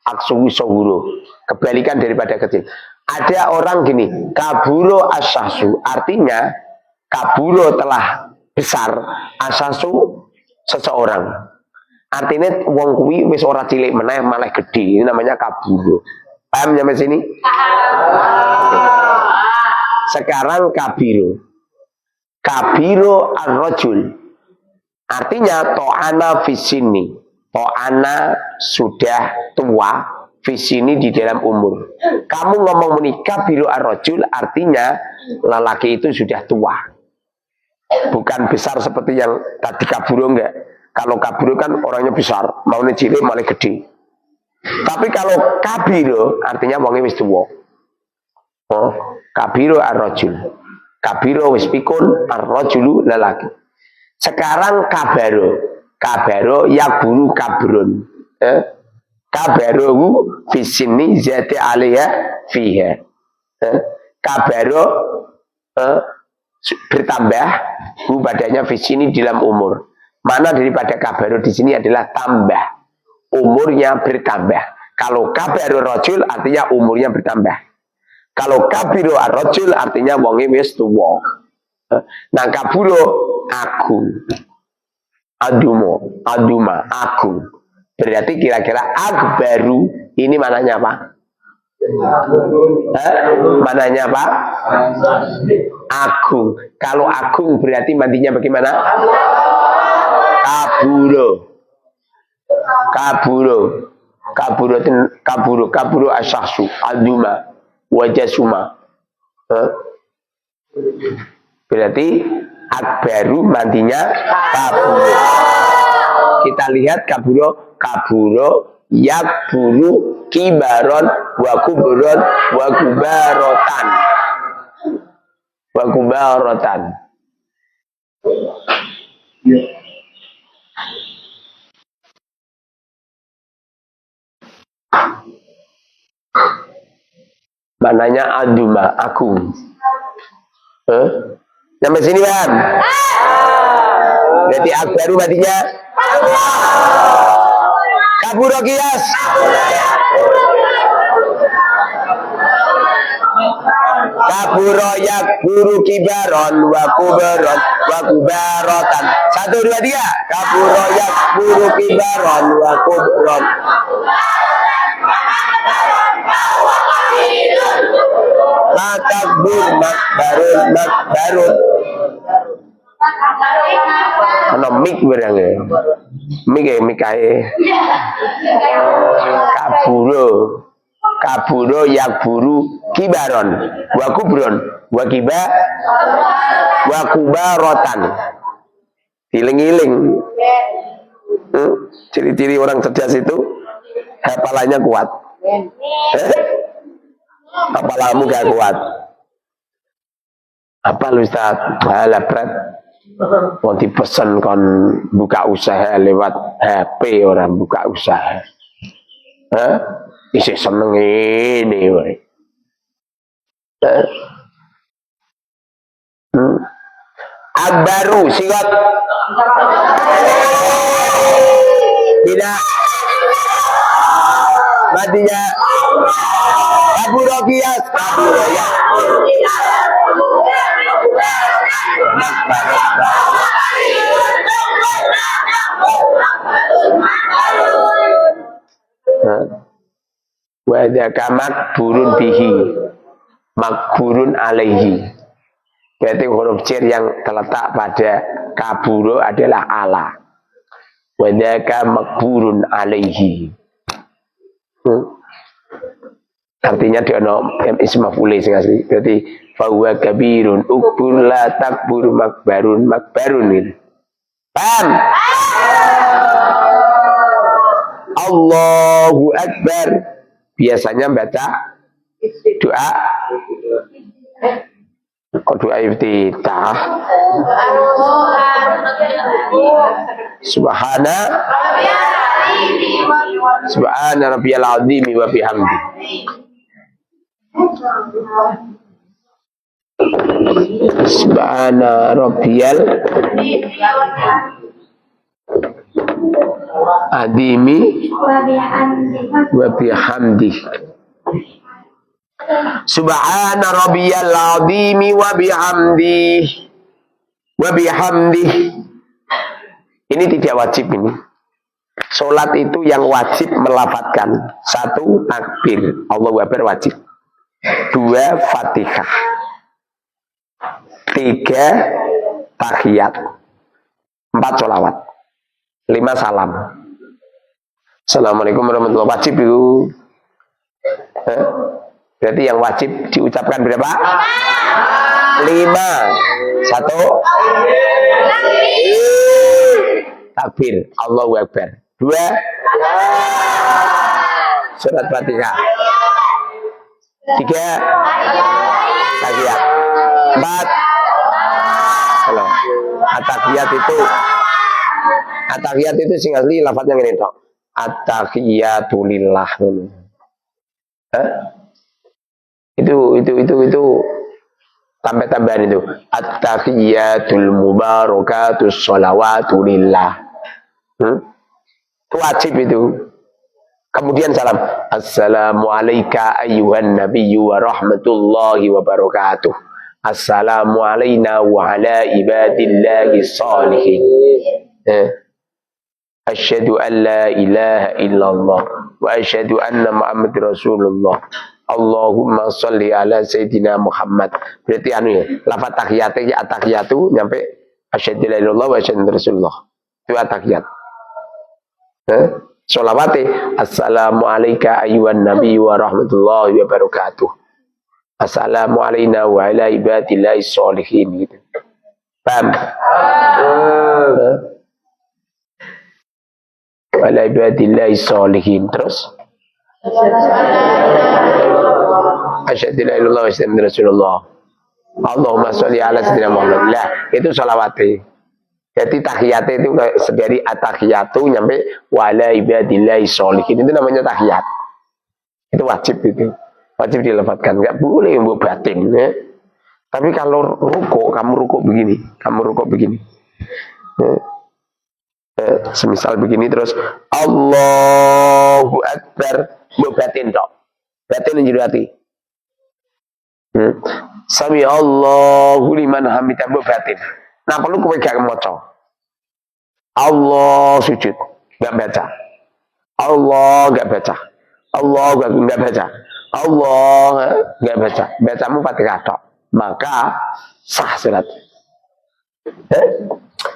aksuwi sohuro, kebalikan daripada kecil. Ada orang gini, kaburo asasu, artinya kaburo telah besar, asasu seseorang. Artinya wong kuwi wis ora cilik meneh malah gede, ini namanya kaburo. Paham sampai sini? Okay. Sekarang kabiro ar-rajul, artinya to'ana fisini. To'ana sudah tua, fisini di dalam umur. Kamu ngomong menikah kabiro ar-rajul, artinya lelaki itu sudah tua. Bukan besar seperti yang tadi kaburo, enggak. Kalau kaburo kan orangnya besar, maunya cilik malah gede. Tapi kalau kabiro artinya wongnya wis tua. Oh, kabiro ar-rajul. Kabiro wis pikun ar-rajulu lelaki. Sekarang kabaro yakburu kabrun. Kabaro fisini zati alaiha fiha. Kabaro bertambah badannya fisini dalam umur. Mana daripada kabaro di sini adalah tambah. Umurnya bertambah. Kalau kabaro rajul artinya umurnya bertambah. Kalau kabiro ar-rajul artinya wonge wis tuwa. Nah kaburo agung. Aduma agung. Berarti kira-kira akbaru ini mananya apa? Mananya apa? Agung. Kalau agung berarti mandinya bagaimana? Kaburo asahsu aduma wajasuma. Berarti akbaru mandinya kaburo. Kita lihat kaburo yakburu kibaron wa kubron wa kubarotan. Mananya aduma, aku. Sampai sini paham? Jadi akbaru matinya kaburo kias. Kaburo yakburu kibaron wa kubaron wa kubarotan. 1, 2, 3. Kaburo yakburu kibaron wa kubaron. Makabur makbarun. Ana mik barang ya. Mik kae. Kaburo yakburu kibaron wa kubron wa kiba wa kubarotan. Iling-iling. Ciri-ciri orang cerdas itu hafalannya kuat. Hafalanmu gak kuat. Apa lu Ustaz? Halah pret. Mau dipesen kon buka usaha lewat HP, orang buka usaha. Isih seneng ini wae. Akbaru sigot. Tidak. Matinya kaburo kias. Kaburo ya. Wadaka makburun bihi, makburun alaihi. Berarti huruf cer yang terletak pada kaburo adalah ala. Wadaka makburun alaihi. Artinya dia no ism maf'ul sing asli. Berarti fa huwa kabirun ukbur la takbur makbarun ini. Paham? Allahu Akbar. Biasanya baca doa doa iftitah. Subhana rabbiyal azim wa bihamdi. Subhana rabbiyal azimi wa bihamdi. Subhana rabbiyal azimi wa bihamdi. Wa bihamdi. Ini tidak wajib ini. Salat itu yang wajib melafadzkan 1 takbir, Allahu Akbar wajib. 2 Fatihah. 3 tahiyat. 4 sholawat. 5 salam. Assalamualaikum warahmatullahi wabarakatuh. Wajib itu. Berarti yang wajib diucapkan berapa? 5. 1 takbir, Allahu Akbar. 2 surat Fatihah. 3 tahiyat. 4 salam. At-tahiyat itu sing asli lafadznya ngene tok. At-tahiyatu lillah. Itu tambah-tambahan itu. At-tahiyatul mubarakatus sholawatu lillah. Itu wajib itu. Kemudian salam. Assalamualaikum ayyuhan nabiyyu wa rahmatullahi wa barakatuh. Assalamu alayna wa ala ibadillahi sholihin. Asyhadu an la ilaha illallah wa asyhadu anna Muhammad Rasulullah. Allahumma sholli ala Sayyidina Muhammad. Berarti ya, lafaz tahiyatnya at-tahiyatu nyampe asyhadu la ilaha illallah wa asyhadu anna Rasulullah. Itu at-tahiyat. Sholawati assalamu alayka ayyuhan nabi wa rahmatullahi wa barakatuh. Assalamu alayna wa ala ibadillahi sholihin gitu. Paham? Wa ala ibadillahi sholihin. Terus asyhadu la ilaha illallah wa asyhadu anna Rasulullah. Allahumma sholli ala sayyidina Muhammad. Lah, itu sholawati. Jadi tahiyat itu dari at-tahiyatu nyampe wala ibadillahi sholihin. Itu namanya tahiyat. Itu wajib itu. Wajib dilafadzkan, nggak boleh mbok batin ya. Tapi kalau rukuk, kamu rukuk begini. Ya. Semisal begini terus Allahu Akbar, mbok batin tok. Batin njero ati. Sami Allahu liman hamidah, mbok batin. Nah, perlu kowe gak maca. Allah sujud, enggak baca. Allah enggak baca. Allah enggak baca. Allah enggak baca. Bacamu Fatihah tok. Maka sah salat.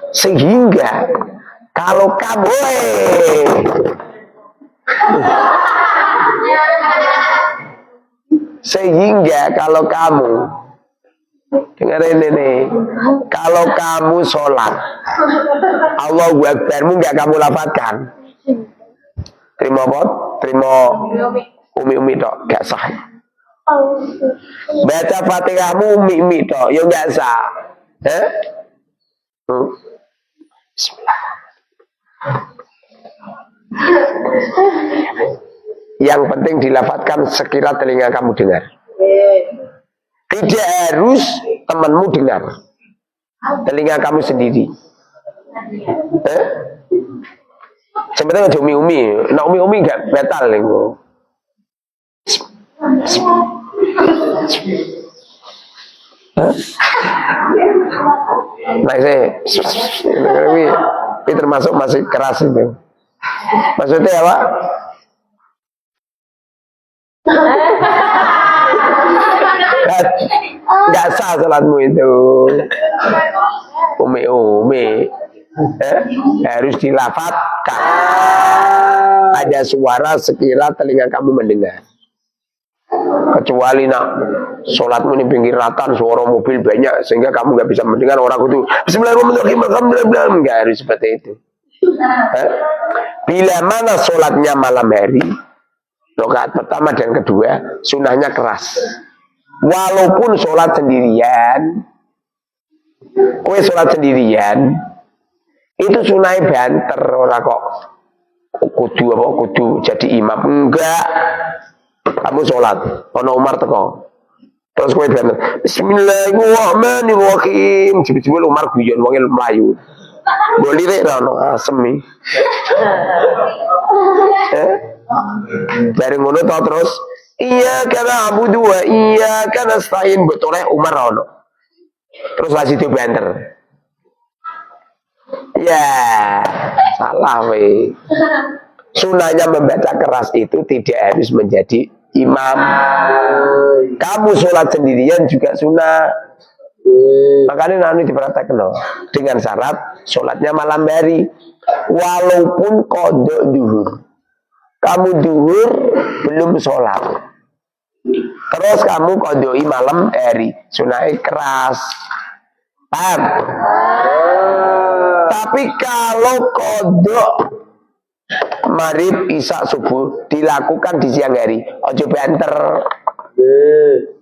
Sehingga kalau kamu dengar ini, kalau kamu sholat Allahu Akbarmu enggak kamu lafadzkan, terima apa? Terima umi tok, gak sah. Baca Fatihahmu umi tok, yo gak sah. Bismillah. Yang penting dilafadzkan sekira telinga kamu dengar. Tidak harus temanmu dengar. Telinga kamu sendiri. Sebenarnya ada umi-umi. Nah umi-umi gak batal lho. Nah ini termasuk masih keras itu. Maksudnya apa? Gak sah salatmu itu. Umi harus dilafadzkan. Ada suara sekira telinga kamu mendengar. Kecuali nak sholatmu di pinggir ratan, suara mobil banyak sehingga kamu nggak bisa mendengar orang itu. Bismillahirrahmanirrahim. Nggak harus seperti itu. Bila mana sholatnya malam hari, rakaat pertama dan kedua sunahnya keras. Walaupun sholat sendirian, kowe sholat sendirian, itu sunahnya banter orang kok kudu jadi imam. Enggak. Kamu sholat, ono Umar teko. Terus kowe banter, Bismillahirrahmanirrahim. Jebul Umar guyon wong mlayu. Bolire ra ono asem. Bareng ngono to terus iya kana abudu wa iya kana stain betuleh Umar ono. Terus lagi itu banter. Ya, salah we. Sunahnya membaca keras itu tidak harus menjadi imam. Kamu sholat sendirian juga sunnah. Makanya nanti diperhatikan loh. Dengan syarat sholatnya malam hari. Walaupun qadha duhur. Kamu duhur belum sholat. Terus kamu qadha'i malam hari. Sunnahnya keras. Paham? Tapi kalau qadha Maghrib, Isya, Subuh dilakukan di siang hari. Ojo banter.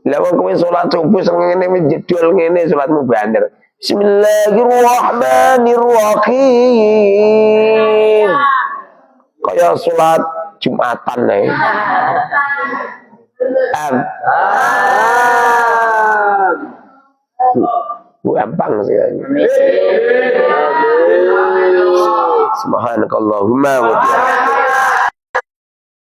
Lah wong kowe salat subuh ngene jedol ngene salatmu banter. Bismillahirrahmanirrahim. Kaya salat Jumatan ae. Gampang sekali. Subhanakallahumma wa bihamdika